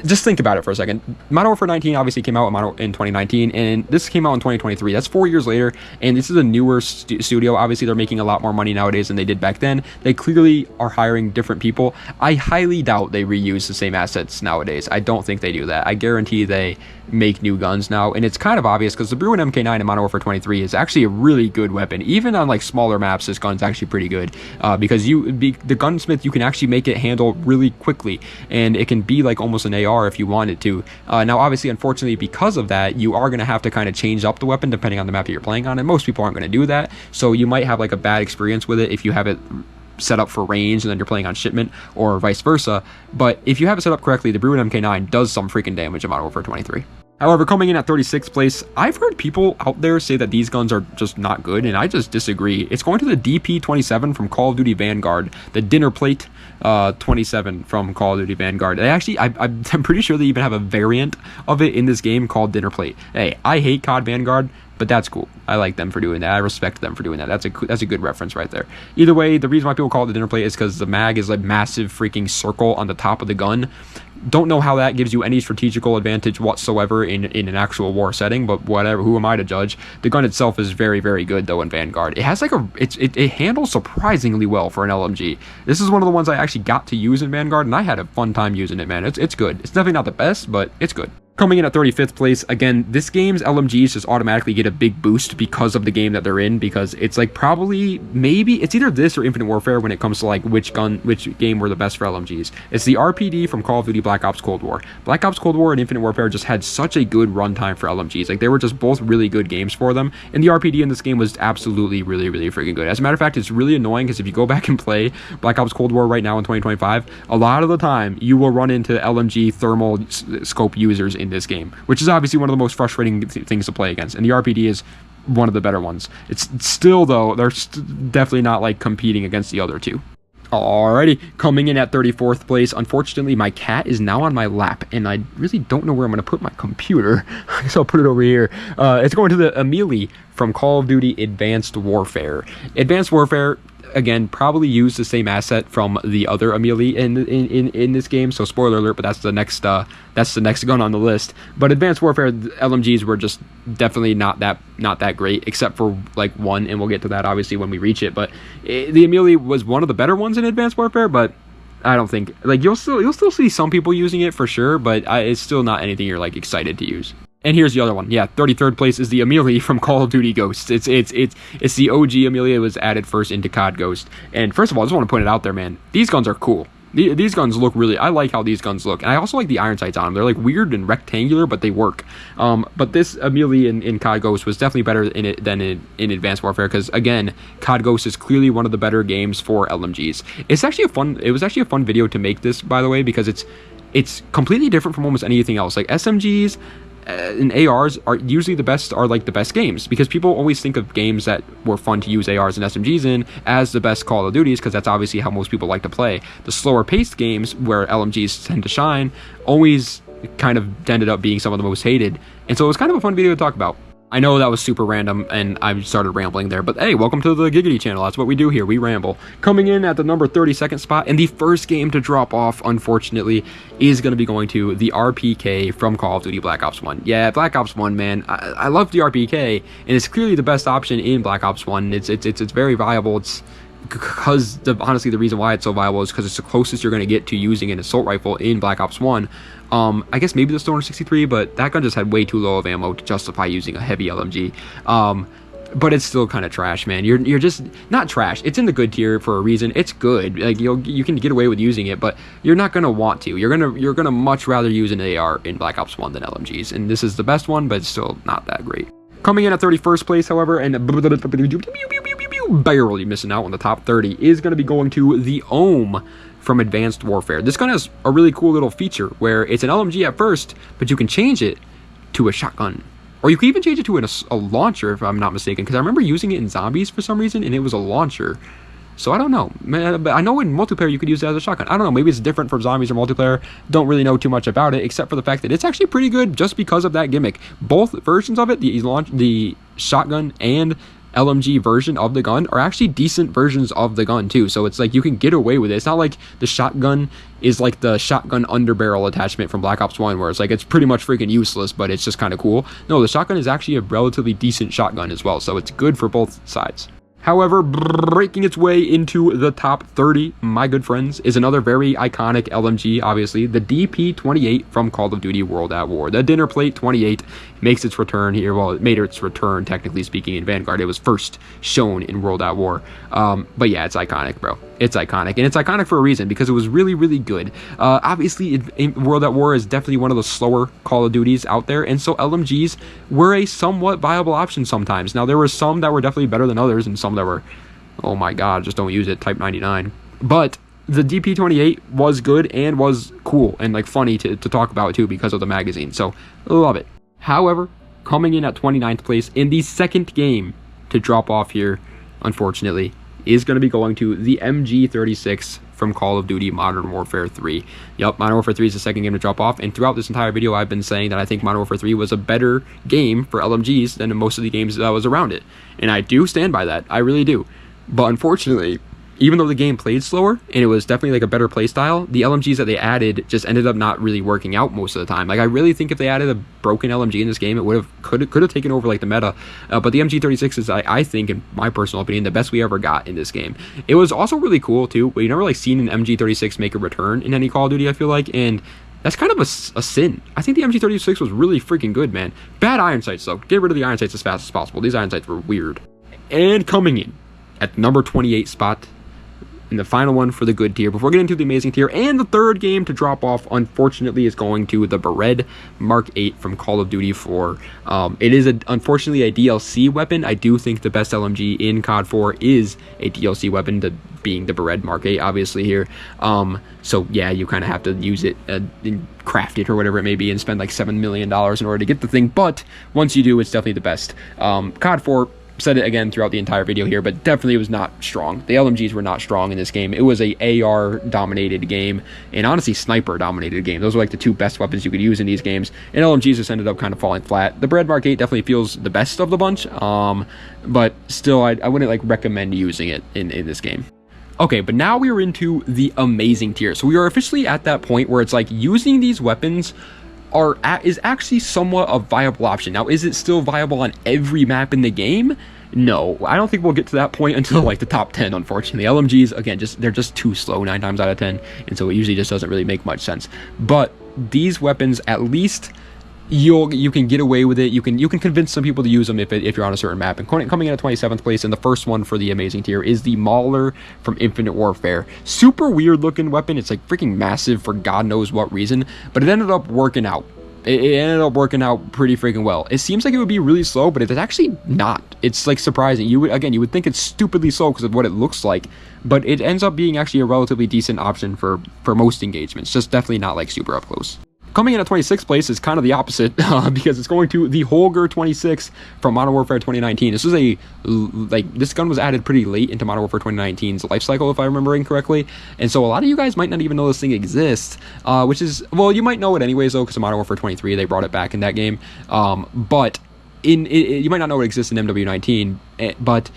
just think about it for a second. Modern Warfare 19 obviously came out in 2019, and this came out in 2023. That's 4 years later, and this is a newer studio. Obviously, they're making a lot more money nowadays than they did back then. They clearly are hiring different people. I highly doubt they reuse the same assets nowadays. I don't think they do that. I guarantee they make new guns now, and it's kind of obvious because the Bruin MK9 MK9 in Modern Warfare 23 is actually a really good weapon. Even on like smaller maps, this gun's actually pretty good because the gunsmith, you can actually make it handle really quickly, and it can be like almost an AR if you wanted to. Now, obviously, unfortunately, because of that, you are going to have to kind of change up the weapon depending on the map that you're playing on, and most people aren't going to do that. So you might have like a bad experience with it if you have it set up for range and then you're playing on shipment, or vice versa. But if you have it set up correctly, the Bruen MK9 does some freaking damage in Modern Warfare 23. However, coming in at 36th place, I've heard people out there say that these guns are just not good, and I just disagree. It's going to the DP27 from Call of Duty Vanguard, the dinner plate 27 from Call of Duty Vanguard. They actually, I'm pretty sure they even have a variant of it in this game called dinner plate. Hey, I hate COD Vanguard, but that's cool. I like them for doing that. I respect them for doing that. That's a good reference right there. Either way, the reason why people call it the dinner plate is because the mag is a massive freaking circle on the top of the gun. Don't know how that gives you any strategical advantage whatsoever in an actual war setting, but whatever. Who am I to judge? The gun itself is very, very good though in Vanguard. It has like it handles surprisingly well for an LMG. This is one of the ones I actually got to use in Vanguard, and I had a fun time using it, man. It's good. It's definitely not the best, but it's good. Coming in at 35th place, again, this game's LMGs just automatically get a big boost because of the game that they're in, because it's like probably, maybe, it's either this or Infinite Warfare when it comes to like which game were the best for LMGs. It's the RPD from Call of Duty Black Ops Cold War. Black Ops Cold War and Infinite Warfare just had such a good runtime for LMGs. Like, they were just both really good games for them, and the RPD in this game was absolutely really, really freaking good. As a matter of fact, it's really annoying because if you go back and play Black Ops Cold War right now in 2025, a lot of the time you will run into LMG thermal scope users in this game, which is obviously one of the most frustrating things to play against, and the RPD is one of the better ones. It's still, though, they're definitely not like competing against the other two. Alrighty, coming in at 34th place, unfortunately my cat is now on my lap, and I really don't know where I'm going to put my computer. I guess I'll put it over here. It's going to the Amelie from Call of Duty Advanced Warfare. Advanced Warfare, again, probably use the same asset from the other Amelie in this game, so spoiler alert, but that's the next gun on the list. But Advanced Warfare LMGs were just definitely not that great, except for like one, and we'll get to that obviously when we reach it. But the Amelie was one of the better ones in Advanced Warfare, but I don't think, like, you'll still see some people using it for sure, but it's still not anything you're like excited to use. And here's the other one. Yeah, 33rd place is the Amelie from Call of Duty Ghosts. It's the OG Amelie. It was added first into COD Ghost. And first of all, I just want to point it out there, man. These guns are cool. These guns look really, I like how these guns look. And I also like the iron sights on them. They're like weird and rectangular, but they work. But this Amelie in COD Ghost was definitely better in it than in Advanced Warfare, because again, COD Ghost is clearly one of the better games for LMGs. It was actually a fun video to make this, by the way, because it's completely different from almost anything else. Like SMGs and ARs are usually the best games, because people always think of games that were fun to use ARs and SMGs in as the best Call of Duties, because that's obviously how most people like to play. The slower paced games where LMGs tend to shine always kind of ended up being some of the most hated, and so it was kind of a fun video to talk about. I know that was super random, and I started rambling there, but hey, welcome to the Giggity channel. That's what we do here. We ramble. Coming in at the number 32nd spot, and the first game to drop off, unfortunately, is going to be going to the RPK from Call of Duty Black Ops 1. Yeah, Black Ops 1, man. I love the RPK, and it's clearly the best option in Black Ops 1. It's very viable. It's because honestly the reason why it's so viable is because it's the closest you're going to get to using an assault rifle in Black Ops 1. I guess maybe the Stoner 63, but that gun just had way too low of ammo to justify using a heavy LMG. But it's still kind of trash, man. You're just not trash. It's in the good tier for a reason. It's good. Like you can get away with using it, but you're not gonna want to. You're gonna much rather use an AR in Black Ops 1 than LMGs, and this is the best one, but it's still not that great. Coming in at 31st place, however, and barely missing out on the top 30, is going to be going to the Ohm from Advanced Warfare. This gun has a really cool little feature where it's an LMG at first, but you can change it to a shotgun. Or you can even change it to a launcher, if I'm not mistaken, because I remember using it in Zombies for some reason, and it was a launcher. So I don't know. But I know in multiplayer you could use it as a shotgun. I don't know. Maybe it's different for Zombies or multiplayer. Don't really know too much about it, except for the fact that it's actually pretty good just because of that gimmick. Both versions of it, the shotgun and LMG version of the gun, are actually decent versions of the gun too. So it's like you can get away with it. It's not like the shotgun is like the shotgun underbarrel attachment from Black Ops 1, where it's like it's pretty much freaking useless, but it's just kind of cool. No, the shotgun is actually a relatively decent shotgun as well, so it's good for both sides. However, breaking its way into the top 30, my good friends, is another very iconic LMG, obviously, the DP-28 from Call of Duty World at War. The dinner plate 28 makes its return here. Well, it made its return, technically speaking, in Vanguard. It was first shown in World at War. But yeah, it's iconic, bro. It's iconic. And it's iconic for a reason, because it was really, really good. Obviously, World at War is definitely one of the slower Call of Duties out there, and so LMGs were a somewhat viable option sometimes. Now, there were some that were definitely better than others, and some that were, oh my god, just don't use it, type 99. But the DP-28 was good and was cool and like funny to talk about too, because of the magazine. So love it. However, coming in at 29th place in the second game to drop off here, unfortunately, is going to be going to the MG36 from Call of Duty Modern Warfare 3. Yep, Modern Warfare 3 is the second game to drop off, and throughout this entire video I've been saying that I think Modern Warfare 3 was a better game for LMGs than most of the games that was around it. And I do stand by that, I really do. But unfortunately, even though the game played slower, and it was definitely like a better play style, the LMGs that they added just ended up not really working out most of the time. Like, I really think if they added a broken LMG in this game, it could have taken over like the meta. But the MG36 is, I think, in my personal opinion, the best we ever got in this game. It was also really cool too, but you never like seen an MG36 make a return in any Call of Duty, I feel like, and that's kind of a sin. I think the MG36 was really freaking good, man. Bad iron sights though. Get rid of the iron sights as fast as possible. These iron sights were weird. And coming in at number 28 spot, and the final one for the good tier, before getting into the amazing tier, and the third game to drop off, unfortunately, is going to the Bered Mark 8 from Call of Duty 4. It is, unfortunately, a DLC weapon. I do think the best LMG in COD 4 is a DLC weapon, being the Bered Mark 8, obviously, here. So, yeah, you kind of have to use it and craft it or whatever it may be and spend like $7 million in order to get the thing. But once you do, it's definitely the best. COD 4... said it again throughout the entire video here, but definitely was not strong. The LMGs were not strong in this game. It was a AR dominated game, and honestly sniper dominated game. Those were like the two best weapons you could use in these games, and LMGs just ended up kind of falling flat. The Bered Mark 8 definitely feels the best of the bunch, but still I wouldn't like recommend using it in this game. Okay, but now we are into the amazing tier. So we are officially at that point where it's like using these weapons is actually somewhat a viable option. Now, is it still viable on every map in the game? No, I don't think we'll get to that point until like the top 10, unfortunately. LMGs, again, they're just too slow 9 times out of 10, and so it usually just doesn't really make much sense. But these weapons, at least you can get away with it. You can convince some people to use them if you're on a certain map. And coming in at 27th place, and the first one for the amazing tier, is the Mauler from Infinite Warfare. Super weird looking weapon. It's like freaking massive for God knows what reason, but it ended up working out. It ended up working out pretty freaking well. It seems like it would be really slow, but it's actually not. It's like surprising. You would think it's stupidly slow because of what it looks like, but it ends up being actually a relatively decent option for most engagements. Just definitely not like super up close. Coming in at 26th place is kind of the opposite, because it's going to the Holger 26 from Modern Warfare 2019. This is this gun was added pretty late into Modern Warfare 2019's life cycle, if I'm remembering correctly, and so a lot of you guys might not even know this thing exists, which is, well, you might know it anyways though, because in Modern Warfare 23 they brought it back in that game, but you might not know it exists in MW19, but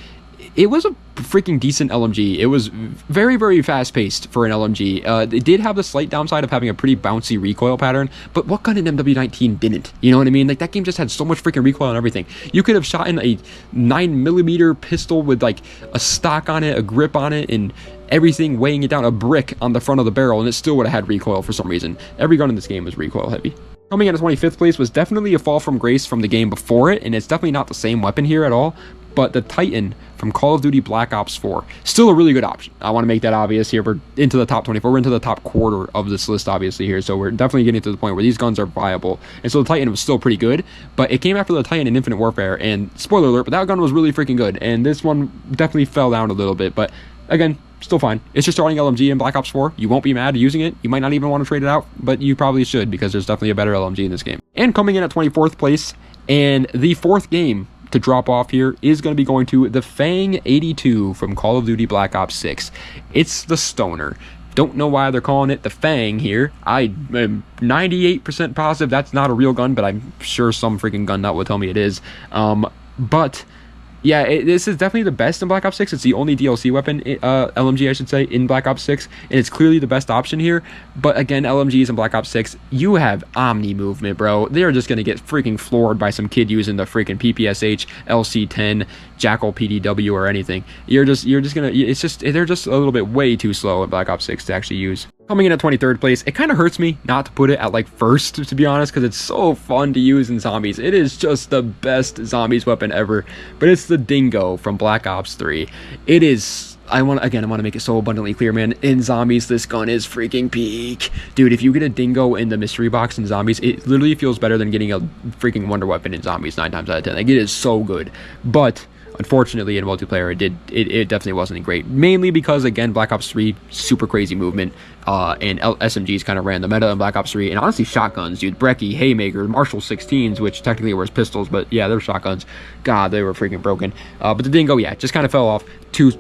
it was a freaking decent LMG. It was very, very fast-paced for an LMG. It did have the slight downside of having a pretty bouncy recoil pattern, but what gun in MW19 didn't? You know what I mean? Like, that game just had so much freaking recoil and everything. You could have shot in a 9mm pistol with, like, a stock on it, a grip on it, and everything weighing it down, a brick on the front of the barrel, and it still would have had recoil for some reason. Every gun in this game was recoil heavy. Coming in at 25th place was definitely a fall from grace from the game before it, and it's definitely not the same weapon here at all, but the Titan from Call of Duty Black Ops 4, still a really good option. I want to make that obvious here. We're into the top 24. We're into the top quarter of this list, obviously, here, so we're definitely getting to the point where these guns are viable, and so the Titan was still pretty good, but it came after the Titan in Infinite Warfare, and spoiler alert, but that gun was really freaking good, and this one definitely fell down a little bit, but again, still fine. It's your starting LMG in Black Ops 4. You won't be mad using it. You might not even want to trade it out, but you probably should, because there's definitely a better LMG in this game. And coming in at 24th place, and the fourth game to drop off here is going to be going to the Fang 82 from Call of Duty Black Ops 6. It's the Stoner. Don't know why they're calling it the Fang here. I am 98% positive that's not a real gun, but I'm sure some freaking gun nut will tell me it is. But Yeah, this is definitely the best in Black Ops 6. It's the only DLC weapon, LMG I should say, in Black Ops 6, and it's clearly the best option here. But again, LMGs in Black Ops 6, you have Omni movement, bro. They're just gonna get freaking floored by some kid using the freaking PPSH, LC10, Jackal PDW or anything. You're just gonna, it's just, they're just a little bit way too slow in Black Ops 6 to actually use. Coming in at 23rd place, it kind of hurts me not to put it at like first, to be honest, because it's so fun to use in zombies. It is just the best zombies weapon ever, but it's the Dingo from Black Ops 3. It is, I want to make it so abundantly clear, man, in zombies, this gun is freaking peak. Dude, if you get a Dingo in the mystery box in zombies, it literally feels better than getting a freaking wonder weapon in zombies 9 times out of 10. Like, it is so good. But unfortunately, in multiplayer, it definitely wasn't great. Mainly because, again, Black Ops 3, super crazy movement, and SMGs kind of ran the meta in Black Ops 3, and honestly, shotguns, dude. Brecci, Haymaker, Marshall 16s, which technically were pistols, but yeah, they're shotguns. God, they were freaking broken. But the Dingo, yeah, just kind of fell off too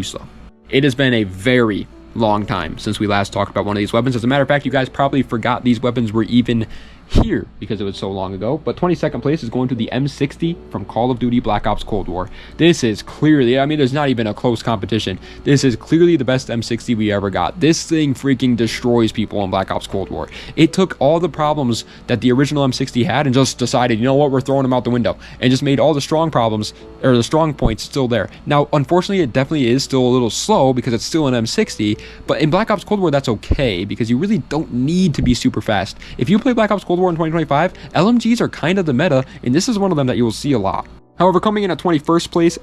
slow. It has been a very long time since we last talked about one of these weapons. As a matter of fact, you guys probably forgot these weapons were even here because it was so long ago. But 22nd place is going to the M60 from Call of Duty Black Ops Cold War. This is clearly, I mean, there's not even a close competition. This is clearly the best M60 we ever got. This thing freaking destroys people in Black Ops Cold War. It took all the problems that the original M60 had and just decided, you know what, we're throwing them out the window, and just made all the strong problems, or the strong points, still there. Now, unfortunately, it definitely is still a little slow because it's still an M60, but in Black Ops Cold War, that's okay because you really don't need to be super fast. If you play Black Ops Cold War in 2025, LMGs are kind of the meta, and this is one of them that you will see a lot. However, coming in at 21st place,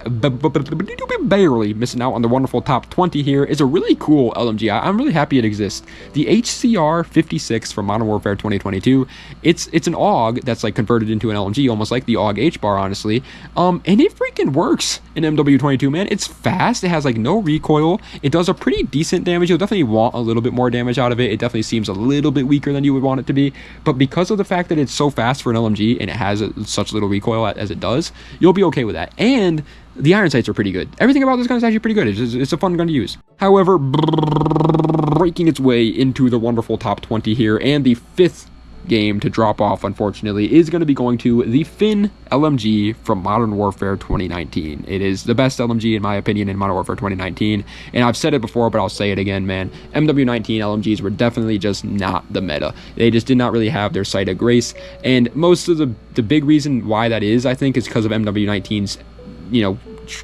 barely missing out on the wonderful top 20 here, is a really cool LMG. I'm really happy it exists. The HCR 56 from Modern Warfare 2022. It's an AUG that's like converted into an LMG, almost like the AUG H-bar, honestly. And it freaking works in MW22, man. It's fast. It has like no recoil. It does a pretty decent damage. You'll definitely want a little bit more damage out of it. It definitely seems a little bit weaker than you would want it to be. But because of the fact that it's so fast for an LMG and it has such little recoil as it does, you'll be okay with that. And the iron sights are pretty good. Everything about this gun is actually pretty good. It's a fun gun to use. However, breaking its way into the wonderful top 20 here, and the 5th game to drop off, unfortunately, is going to be going to the Finn LMG from Modern Warfare 2019. It is the best LMG, in my opinion, in Modern Warfare 2019. And I've said it before, but I'll say it again, man. MW19 LMGs were definitely just not the meta. They just did not really have their sight of grace. And most of the big reason why that is, I think, is because of MW19's, you know,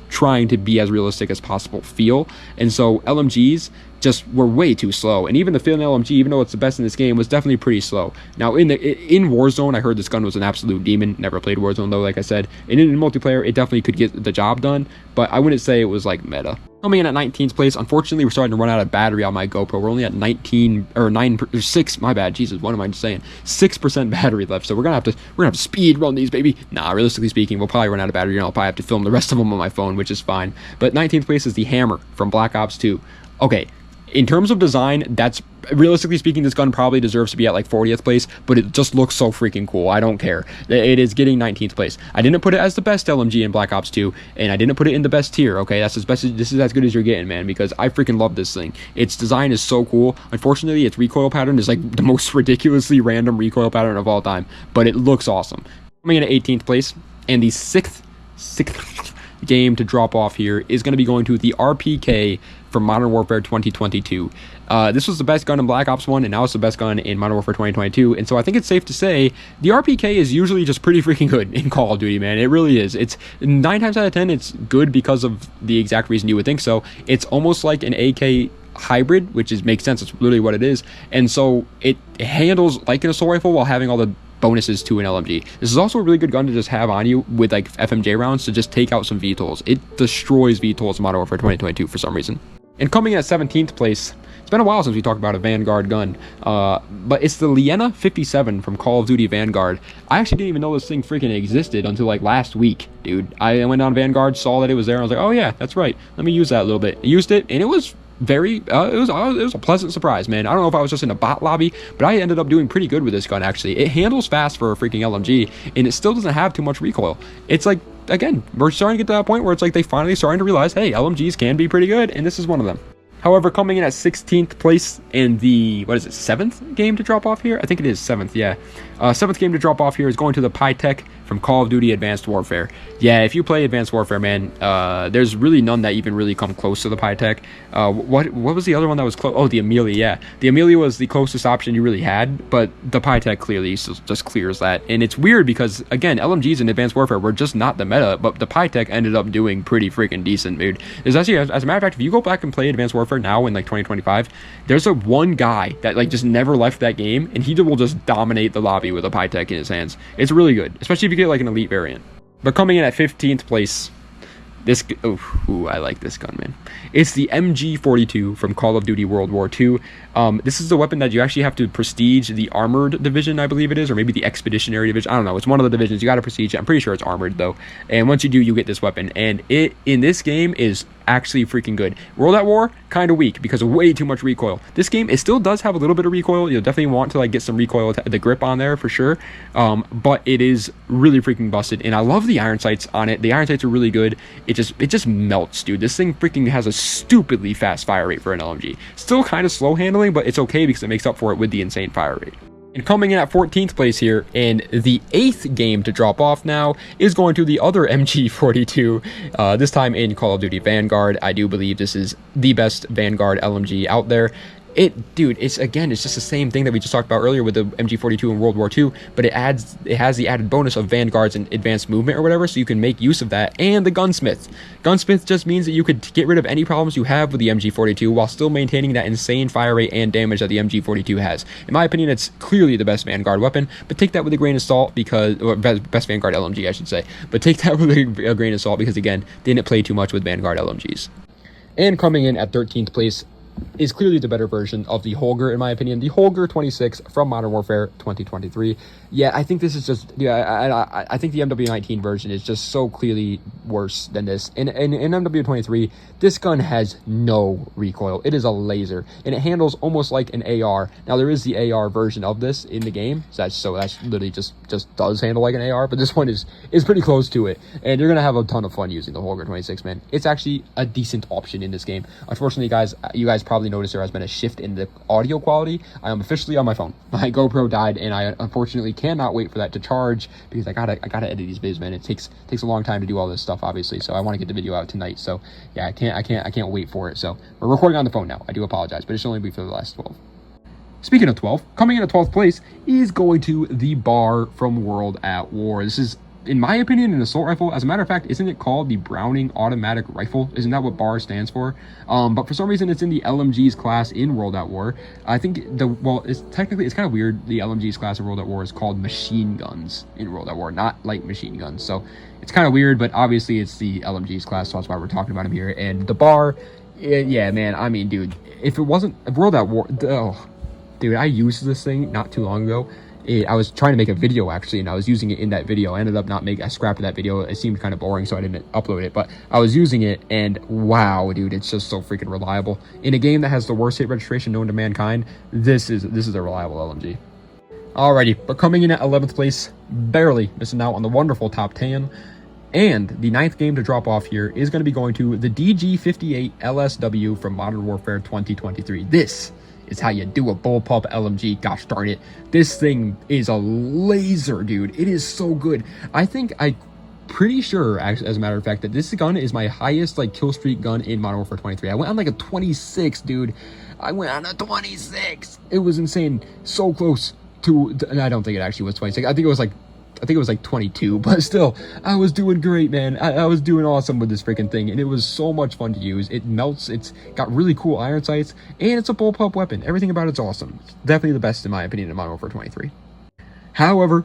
trying to be as realistic as possible feel. And so LMGs just were way too slow, and even the Finn LMG, even though it's the best in this game, was definitely pretty slow. Now in Warzone, I heard this gun was an absolute demon. Never played Warzone though, like I said, and in multiplayer it definitely could get the job done, but I wouldn't say it was like meta. Coming in at 19th place, unfortunately we're starting to run out of battery on my GoPro. We're only at 6, my bad, Jesus, what am I saying, 6% battery left, so we're gonna have to speed run these, baby. Nah, realistically speaking, we'll probably run out of battery, and I'll probably have to film the rest of them on my phone, which is fine. But 19th place is the Hammer from Black Ops 2. Okay, in terms of design, that's, realistically speaking, this gun probably deserves to be at like 40th place, but it just looks so freaking cool. I don't care. It is getting 19th place. I didn't put it as the best LMG in Black Ops 2, and I didn't put it in the best tier, okay? That's as best as, this is as good as you're getting, man, because I freaking love this thing. Its design is so cool. Unfortunately, its recoil pattern is like the most ridiculously random recoil pattern of all time, but it looks awesome. Coming in at 18th place, and the sixth game to drop off here is going to be going to the RPK from Modern Warfare 2022. This was the best gun in Black Ops 1, and now it's the best gun in Modern Warfare 2022, and so I think it's safe to say the RPK is usually just pretty freaking good in Call of Duty, man. It really is. It's 9 times out of 10, it's good because of the exact reason you would think so. It's almost like an AK hybrid, which makes sense. It's literally what it is, and so it handles like an assault rifle while having all the bonuses to an LMG. This is also a really good gun to just have on you with like FMJ rounds to just take out some VTOLs. It destroys VTOLs in Modern Warfare 2022 for some reason. And coming in at 17th place, it's been a while since we talked about a Vanguard gun, but it's the Liena 57 from Call of Duty Vanguard. I actually didn't even know this thing freaking existed until like last week, dude. I went on Vanguard, saw that it was there, and I was like, oh yeah, that's right, let me use that a little bit. I used it, and it was very it was a pleasant surprise, man. I don't know if I was just in a bot lobby, but I ended up doing pretty good with this gun. Actually, it handles fast for a freaking LMG, and it still doesn't have too much recoil. It's like, again, we're starting to get to that point where it's like they finally starting to realize, hey, LMGs can be pretty good, and this is one of them. However, coming in at 16th place in the, what is it, 7th game to drop off here? I think it is 7th, yeah. 7th game to drop off here is going to the Pytech from Call of Duty Advanced Warfare. Yeah, if you play Advanced Warfare, man, there's really none that even really come close to the Pytech. What was the other one that was close? Oh, the Amelia, yeah. The Amelia was the closest option you really had, but the Pytech clearly just clears that. And it's weird because, again, LMGs in Advanced Warfare were just not the meta, but the Pytech ended up doing pretty freaking decent, dude. There's actually, as a matter of fact, if you go back and play Advanced Warfare now in like 2025, there's a one guy that like just never left that game, and he will just dominate the lobby with a Pytech in his hands. It's really good, especially if you get like an elite variant. But coming in at 15th place, this, I like this gun, man. It's the MG42 from Call of Duty World War II. This is the weapon that you actually have to prestige the armored division, I believe it is, or maybe the expeditionary division. I don't know. It's one of the divisions. You got to prestige it. I'm pretty sure it's armored though. And once you do, you get this weapon. And it in this game is actually freaking good. World at War, kind of weak because of way too much recoil. This game, it still does have a little bit of recoil. You'll definitely want to like get some recoil, the grip on there for sure. But it is really freaking busted. And I love the iron sights on it. The iron sights are really good. It just melts, dude. This thing freaking has a stupidly fast fire rate for an LMG. Still kind of slow handling, but it's okay because it makes up for it with the insane fire rate. And coming in at 14th place here, and the 8th game to drop off now, is going to the other MG42, this time in Call of Duty Vanguard. I do believe this is the best Vanguard LMG out there. Dude, it's just the same thing that we just talked about earlier with the MG42 in World War II, but it has the added bonus of Vanguard's and advanced movement or whatever, so you can make use of that. And the Gunsmith. Gunsmith just means that you could get rid of any problems you have with the MG42 while still maintaining that insane fire rate and damage that the MG42 has. In my opinion, it's clearly the best Vanguard weapon, but take that with a grain of salt because, or best Vanguard LMG, I should say. But take that with a grain of salt because, again, they didn't play too much with Vanguard LMGs. And coming in at 13th place is clearly the better version of the Holger, in my opinion. The Holger 26 from Modern Warfare 2023. Yeah, I think this is just, I think the MW19 version is just so clearly worse than this. In MW23, this gun has no recoil. It is a laser, and it handles almost like an AR. Now, there is the AR version of this in the game, so that's literally just does handle like an AR, but this one is pretty close to it, and you're going to have a ton of fun using the Holger 26, man. It's actually a decent option in this game. Unfortunately, guys, you guys probably noticed there has been a shift in the audio quality. I am officially on my phone. My GoPro died, and I unfortunately cannot wait for that to charge because I gotta edit these vids, man. It takes a long time to do all this stuff, obviously. So I want to get the video out tonight. So yeah, I can't wait for it. So we're recording on the phone now. I do apologize, but it should only be for the last 12. Speaking of 12, coming in at 12th place is going to the Bar from World at War. This is, in my opinion, an assault rifle. As a matter of fact, isn't it called the Browning Automatic Rifle? Isn't that what BAR stands for? But for some reason, it's in the LMGs class in World at War. I think it's kind of weird. The LMGs class of World at War is called machine guns in World at War, not light machine guns. So it's kind of weird, but obviously it's the LMGs class, so that's why we're talking about him here. And the BAR, yeah, man, I mean, dude, if World at War, dude, I used this thing not too long ago. I was trying to make a video actually, and I was using it in that video. I ended up I scrapped that video. It seemed kind of boring, so I didn't upload it, but I was using it, and wow, dude, it's just so freaking reliable. In a game that has the worst hit registration known to mankind, this is a reliable LMG. Alrighty, but coming in at 11th place, barely missing out on the wonderful top 10. And the 9th game to drop off here is going to be going to the DG58 LSW from Modern Warfare 2023. This is how you do a bullpup LMG. Gosh darn it. This thing is a laser, dude. It is so good. I'm pretty sure, as a matter of fact, that this gun is my highest kill streak gun in Modern Warfare 23. I went on like a 26, dude. I went on a 26. It was insane. So close to, and I don't think it actually was 26. I think it was like 22, but still, I was doing great, man. I was doing awesome with this freaking thing, and it was so much fun to use. It melts, it's got really cool iron sights, and it's a bullpup weapon. Everything about it's awesome. It's definitely the best, in my opinion, in Modern Warfare 23. However,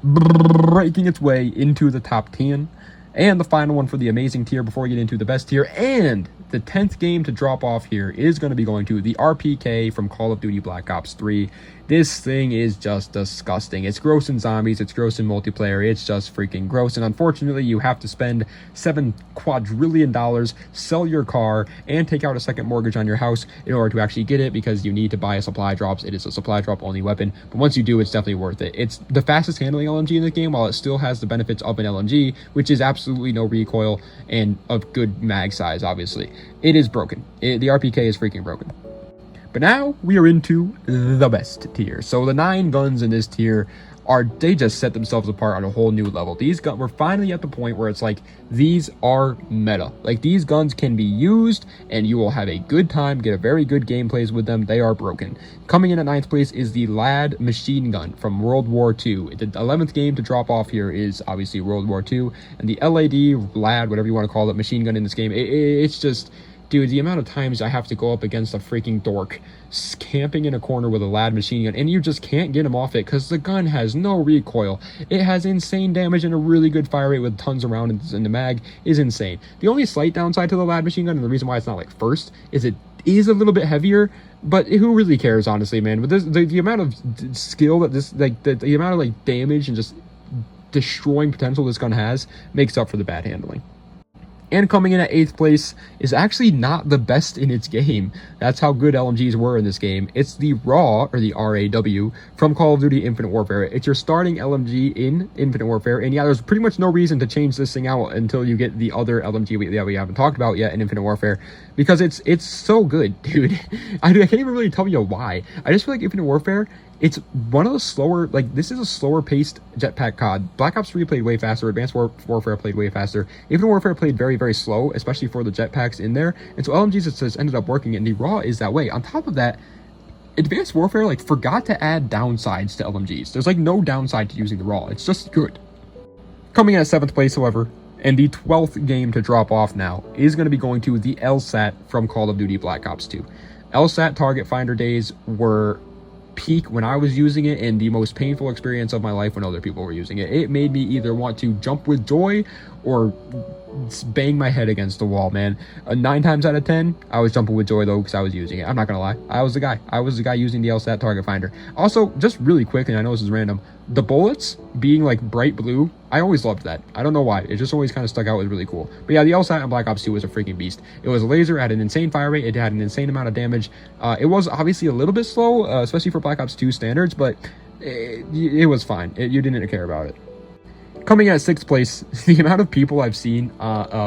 breaking its way into the top 10, and the final one for the amazing tier before we get into the best tier, and the 10th game to drop off here is going to be going to the RPK from Call of Duty Black Ops 3. This thing is just disgusting. It's gross in zombies, it's gross in multiplayer, it's just freaking gross, and unfortunately you have to spend $7 quadrillion, sell your car, and take out a second mortgage on your house in order to actually get it because you need to buy a supply drops. It is a supply drop only weapon, but once you do, it's definitely worth it. It's the fastest handling LMG in the game while it still has the benefits of an LMG, which is absolutely absolutely no recoil and a good mag size, obviously. It is broken. The RPK is freaking broken. But now we are into the best tier. So the 9 guns in this tier they just set themselves apart on a whole new level. These guns, we're finally at the point where it's like, these are meta. Like, these guns can be used and you will have a good time, get a very good gameplays with them. They are broken. Coming in at 9th place is the LAD machine gun from World War II. The 11th game to drop off here is obviously World War II, and the LAD, whatever you want to call it, machine gun in this game, it's just... Dude, the amount of times I have to go up against a freaking dork camping in a corner with a LAD machine gun, and you just can't get him off it because the gun has no recoil. It has insane damage and a really good fire rate with tons of rounds in the mag is insane. The only slight downside to the LAD machine gun, and the reason why it's not like first, is it is a little bit heavier, but who really cares, honestly, man? With this, the amount of skill that this, like, the amount of, like, damage and just destroying potential this gun has makes up for the bad handling. And coming in at 8th place is actually not the best in its game. That's how good LMGs were in this game. It's the RAW, or the RAW, from Call of Duty Infinite Warfare. It's your starting LMG in Infinite Warfare. And yeah, there's pretty much no reason to change this thing out until you get the other LMG that we haven't talked about yet in Infinite Warfare. Because it's so good, dude. I can't even really tell you why. I just feel like Infinite Warfare, it's one of the slower, like, this is a slower paced jetpack COD. Black Ops 3 played way faster, Advanced Warfare played way faster. Infinite Warfare played very, very slow, especially for the jetpacks in there. And so LMGs just ended up working, and the RAW is that way. On top of that, Advanced Warfare, like, forgot to add downsides to LMGs. There's, like, no downside to using the RAW. It's just good. Coming in at 7th place, however, and the 12th game to drop off now, is going to be going to the LSAT from Call of Duty Black Ops 2. LSAT target finder days were peak when I was using it, and the most painful experience of my life when other people were using it. It made me either want to jump with joy or bang my head against the wall, man. 9 times out of 10, I was jumping with joy, though, because I was using it. I'm not gonna lie. I was the guy using the LSAT target finder. Also, just really quick, and I know this is random, the bullets being like bright blue, I always loved that. I don't know why. It just always kind of stuck out. It was really cool. But yeah, the LSAT in Black Ops 2 was a freaking beast. It was a laser, had an insane fire rate, it had an insane amount of damage. It was obviously a little bit slow, especially for Black Ops 2 standards, but it was fine. You didn't care about it. Coming at 6th place, the amount of people I've seen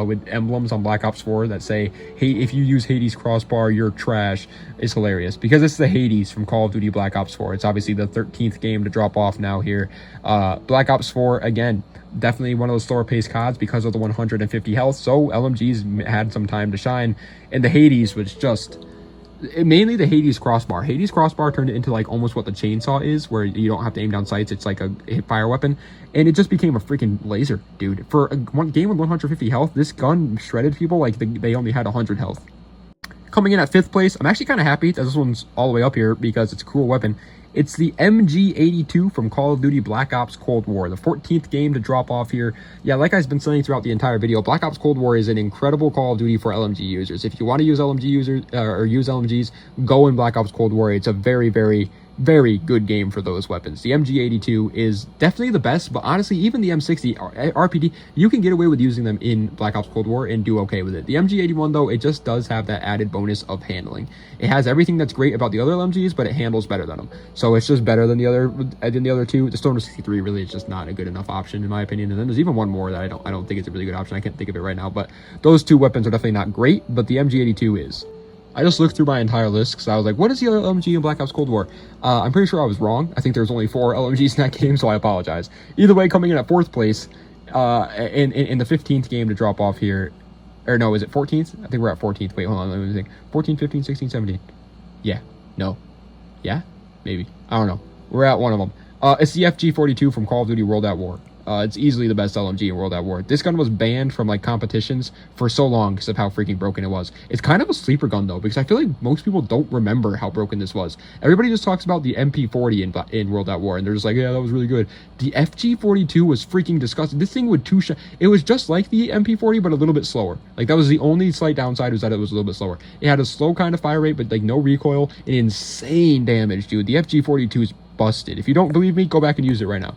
with emblems on Black Ops 4 that say, hey, if you use Hades crossbar, you're trash, is hilarious. Because it's the Hades from Call of Duty Black Ops 4. It's obviously the 13th game to drop off now here. Black Ops 4, again, definitely one of those slower paced CODs because of the 150 health. So LMGs had some time to shine. And the Hades was just... mainly the Hades crossbar. Hades crossbar turned it into like almost what the chainsaw is, where you don't have to aim down sights. It's like a hip fire weapon, and it just became a freaking laser, dude. For one game with 150 health, this gun shredded people like they only had 100 health. Coming in at 5th place, I'm actually kind of happy that this one's all the way up here because it's a cool weapon. It's the MG82 from Call of Duty Black Ops Cold War, the 14th game to drop off here. Yeah, like I've been saying throughout the entire video, Black Ops Cold War is an incredible Call of Duty for LMG users. If you want to use LMG users or use LMGs, go in Black Ops Cold War. It's a very, very, very good game for those weapons. The MG82 is definitely the best, but honestly, even the M60 RPD, you can get away with using them in Black Ops Cold War and do okay with it. The MG81, though, it just does have that added bonus of handling. It has everything that's great about the other LMGs, but it handles better than them. So it's just better than the other two. The Storm 63 really is just not a good enough option, in my opinion. And then there's even one more that I don't think it's a really good option. I can't think of it right now, but those two weapons are definitely not great, but the MG82 is. I just looked through my entire list because I was like, what is the other LMG in Black Ops Cold War? I'm pretty sure I was wrong. I think there's only 4 LMGs in that game, so I apologize. Either way, coming in at 4th place, in the 15th game to drop off here, or no, is it 14th? I think we're at 14th. Wait, hold on, let me think. 14, 15, 16, 17. Yeah, no. Yeah? Maybe. I don't know. We're at one of them. It's the FG42 from Call of Duty World at War. It's easily the best LMG in World at War. This gun was banned from like competitions for so long because of how freaking broken it was. It's kind of a sleeper gun though, because I feel like most people don't remember how broken this was. Everybody just talks about the MP40 in World at War, and they're just like, yeah, that was really good. The FG42 was freaking disgusting. This thing would it was just like the MP40, but a little bit slower. Like, that was the only slight downside, was that it was a little bit slower. It had a slow kind of fire rate, but like no recoil and insane damage, dude. The FG42 is busted. If you don't believe me, go back and use it right now.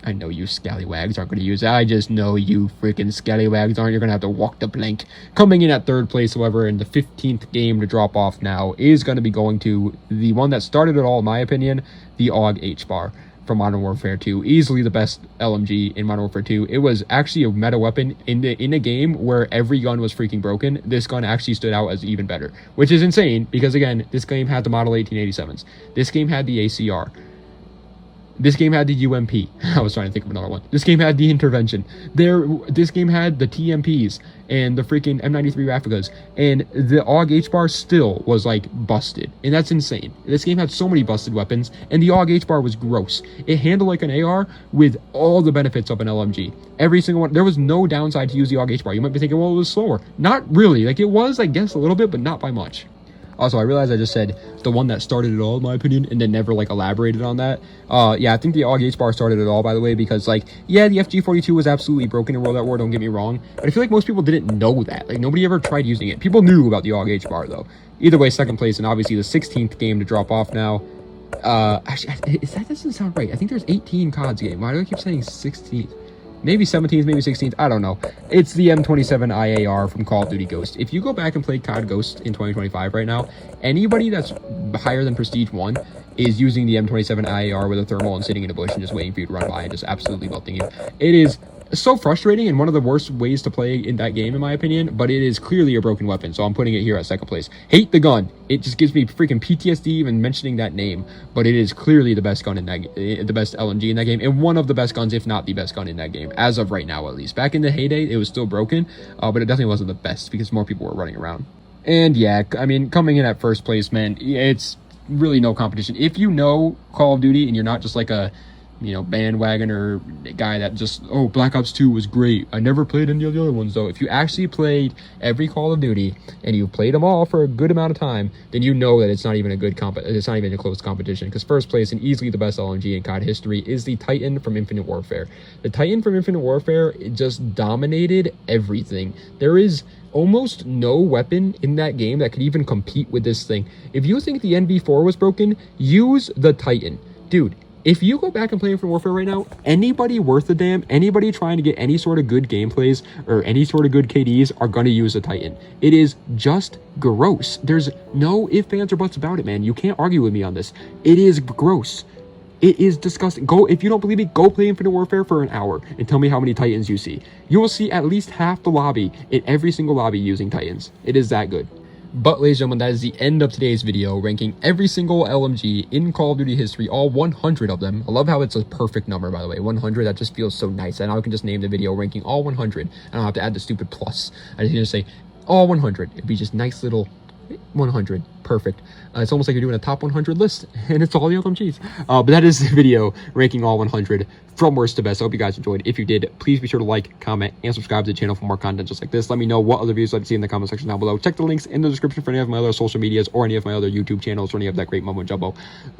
I know you scallywags aren't going to use it. I just know you freaking scallywags aren't. You're going to have to walk the plank. Coming in at 3rd place, however, in the 15th game to drop off now, is going to be going to the one that started it all, in my opinion, the AUG H-Bar from Modern Warfare 2. Easily the best LMG in Modern Warfare 2. It was actually a meta weapon in a game where every gun was freaking broken. This gun actually stood out as even better, which is insane because, again, this game had the Model 1887s. This game had the ACR. This game had the UMP. I was trying to think of another one. This game had the intervention. This game had the TMPs and the freaking M93 Rafficas, and the AUG H-bar still was like busted, and that's insane. This game had so many busted weapons, and the AUG H-bar was gross. It handled like an AR with all the benefits of an LMG. Every single one. There was no downside to use the AUG H-bar. You might be thinking, well, it was slower. Not really. Like, it was, I guess, a little bit, but not by much. Also, I realized I just said the one that started it all, in my opinion, and then never, like, elaborated on that. Yeah, I think the AUG H-bar started it all, by the way, because, like, yeah, the FG42 was absolutely broken in World at War, don't get me wrong, but I feel like most people didn't know that. Like, nobody ever tried using it. People knew about the AUG H-bar, though. Either way, second place, and obviously the 16th game to drop off now. Actually, that doesn't sound right. I think there's 18 CODs game. Why do I keep saying 16th? Maybe 17th, maybe 16th, I don't know. It's the M27 IAR from Call of Duty Ghost. If you go back and play COD Ghost in 2025 right now, anybody that's higher than Prestige 1 is using the M27 IAR with a thermal and sitting in a bush and just waiting for you to run by and just absolutely melting you. It is so frustrating and one of the worst ways to play in that game, in my opinion, but it is clearly a broken weapon, so I'm putting it here at second place. Hate the gun. It just gives me freaking PTSD even mentioning that name, but it is clearly the best gun in that, the best LMG in that game, and one of the best guns, if not the best gun in that game, as of right now at least. Back in the heyday, it was still broken, but it definitely wasn't the best because more people were running around. And yeah, I mean, coming in at first place, man, it's really no competition. If you know Call of Duty and you're not just like a, you know, bandwagon or guy that just, oh, Black Ops 2 was great, I never played any of the other ones, though. If you actually played every Call of Duty and you played them all for a good amount of time, then you know that it's not even a good it's not even a close competition, because first place and easily the best LMG in COD history is the Titan from Infinite Warfare. The Titan from Infinite Warfare, it just dominated everything. There is almost no weapon in that game that could even compete with this thing. If you think the NV4 was broken, use the Titan. Dude, if you go back and play Infinite Warfare right now, anybody worth a damn, anybody trying to get any sort of good gameplays or any sort of good KDs are going to use a Titan. It is just gross. There's no ifs, ands, or buts about it, man. You can't argue with me on this. It is gross. It is disgusting. Go, if you don't believe me, go play Infinite Warfare for an hour and tell me how many Titans you see. You will see at least half the lobby in every single lobby using Titans. It is that good. But, ladies and gentlemen, that is the end of today's video, ranking every single LMG in Call of Duty history, all 100 of them. I love how it's a perfect number, by the way. 100, that just feels so nice. And now I can just name the video ranking all 100. I don't have to add the stupid plus. I just need to say all 100. It'd be just nice little 100. Perfect. It's almost like you're doing a top 100 list, and it's all the LMGs. But that is the video ranking all 100 from worst to best. I hope you guys enjoyed. If you did, please be sure to like, comment, and subscribe to the channel for more content just like this. Let me know what other videos you'd like to see in the comment section down below. Check the links in the description for any of my other social medias or any of my other YouTube channels or any of that great mumbo jumbo.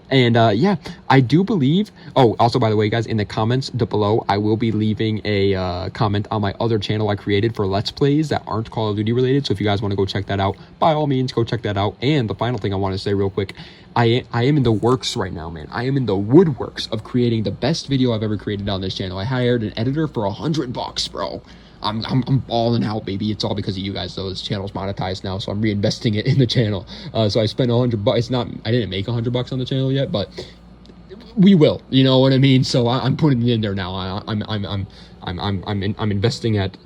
And yeah, I do believe, oh, also, by the way, guys, in the comments below, I will be leaving a comment on my other channel I created for Let's Plays that aren't Call of Duty related. So if you guys want to go check that out, by all means, go check that out. And the final thing I want to say real quick, I am in the works right now, man. I am in the woodworks of creating the best video I've ever created on this channel. I hired an editor for $100, bro. I'm balling out, baby. It's all because of you guys, though. This channel's monetized now, so I'm reinvesting it in the channel. So I spent $100. It's not, I didn't make $100 on the channel yet, but we will. You know what I mean? So I'm putting it in there now. I'm investing at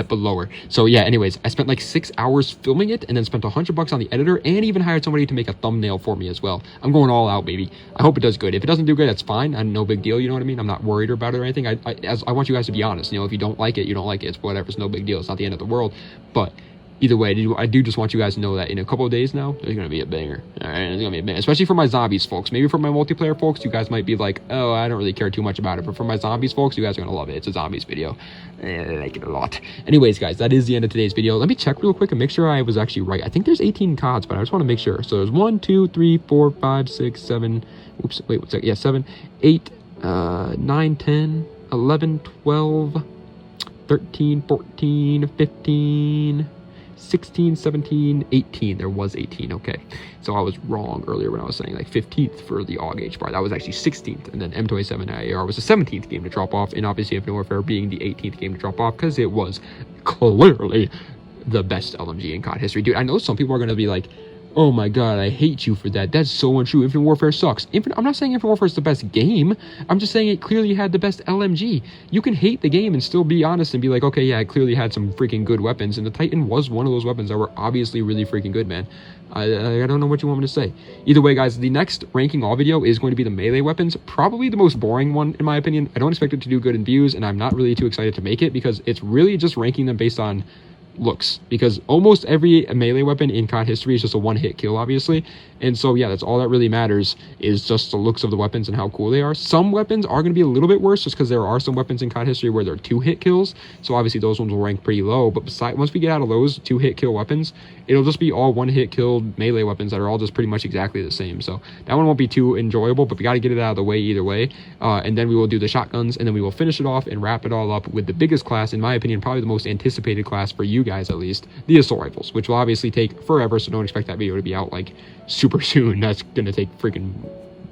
belower. So yeah, anyways, I spent like 6 hours filming it and then spent $100 on the editor and even hired somebody to make a thumbnail for me as well. I'm going all out, baby. I hope it does good. If it doesn't do good, that's fine. No big deal, you know what I mean? I'm not worried about it or anything. I want you guys to be honest. You know, if you don't like it, you don't like it. It's whatever. It's no big deal. It's not the end of the world. But either way, I do just want you guys to know that in a couple of days now, there's going to be a banger. All right, it's going to be a banger. Especially for my zombies, folks. Maybe for my multiplayer folks, you guys might be like, oh, I don't really care too much about it. But for my zombies, folks, you guys are going to love it. It's a zombies video. I like it a lot. Anyways, guys, that is the end of today's video. Let me check real quick and make sure I was actually right. I think there's 18 CODs, but I just want to make sure. So there's 1, 2, 3, 4, 5, 6, 7. Oops, wait, what's that? Yeah, 7, 8, 9, 10, 11, 12, 13, 14, 15... 16, 17, 18. There was 18. Okay, so I was wrong earlier when I was saying like 15th for the AUG H bar. That was actually 16th, and then M27 IAR was the 17th game to drop off, and obviously Infinite Warfare being the 18th game to drop off because it was clearly the best LMG in COD history. Dude, I know some people are going to be like, Oh my god, I hate you for that. That's so untrue. Infinite Warfare sucks. I'm not saying Infinite Warfare is the best game. I'm just saying it clearly had the best LMG. You can hate the game and still be honest and be like, okay, yeah, it clearly had some freaking good weapons. And the Titan was one of those weapons that were obviously really freaking good, man. I don't know what you want me to say. Either way, guys, the next ranking all video is going to be the melee weapons. Probably the most boring one, in my opinion. I don't expect it to do good in views, and I'm not really too excited to make it because it's really just ranking them based on looks, because almost every melee weapon in COD history is just a one-hit kill, obviously. And so yeah, that's all that really matters, is just the looks of the weapons and how cool they are. Some weapons are going to be a little bit worse just because there are some weapons in COD history where they're two-hit kills, so obviously those ones will rank pretty low. But besides, once we get out of those two-hit kill weapons, it'll just be all one-hit killed melee weapons that are all just pretty much exactly the same. So that one won't be too enjoyable, but we got to get it out of the way either way. And then we will do the shotguns, and then we will finish it off and wrap it all up with the biggest class, in my opinion, probably the most anticipated class for you guys at least, the assault rifles, which will obviously take forever, so don't expect that video to be out like super soon. That's gonna take freaking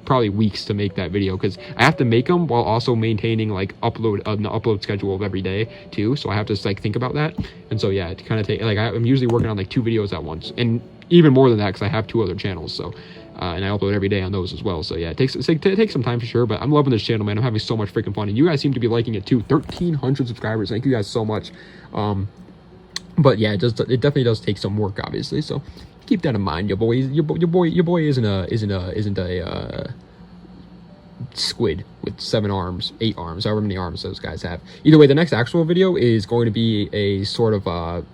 probably weeks to make that video, because I have to make them while also maintaining like an upload schedule of every day too, so I have to like think about that. And so yeah, it kind of take like I'm usually working on like 2 videos at once, and even more than that because I have 2 other channels. So and I upload every day on those as well. So yeah, it takes some time for sure, but I'm loving this channel, man. I'm having so much freaking fun, and you guys seem to be liking it too. 1,300 subscribers. Thank you guys so much. But yeah, it definitely does take some work, obviously. So keep that in mind. Your boy isn't a squid with 7 arms, 8 arms, however many arms those guys have. Either way, the next actual video is going to be a sort of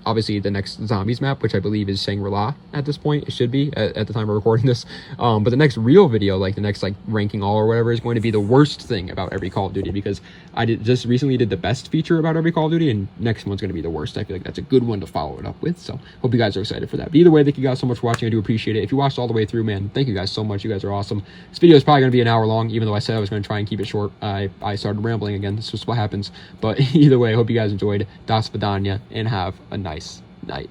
obviously the next zombies map, which I believe is Shangri-La at this point. It should be at the time of recording this. But the next real video, like the next like ranking all or whatever, is going to be the worst thing about every Call of Duty, because I just recently did the best feature about every Call of Duty, and next one's going to be the worst. I feel like that's a good one to follow it up with. So hope you guys are excited for that. But either way, thank you guys so much for watching. I do appreciate it. If you watched all the way through, man, thank you guys so much. You guys are awesome. This video is probably going to be an hour long, even though I said I was going to try and keep it short. I started rambling again. This is what happens. But either way, I hope you guys enjoyed. Das Vidania, and have a nice night.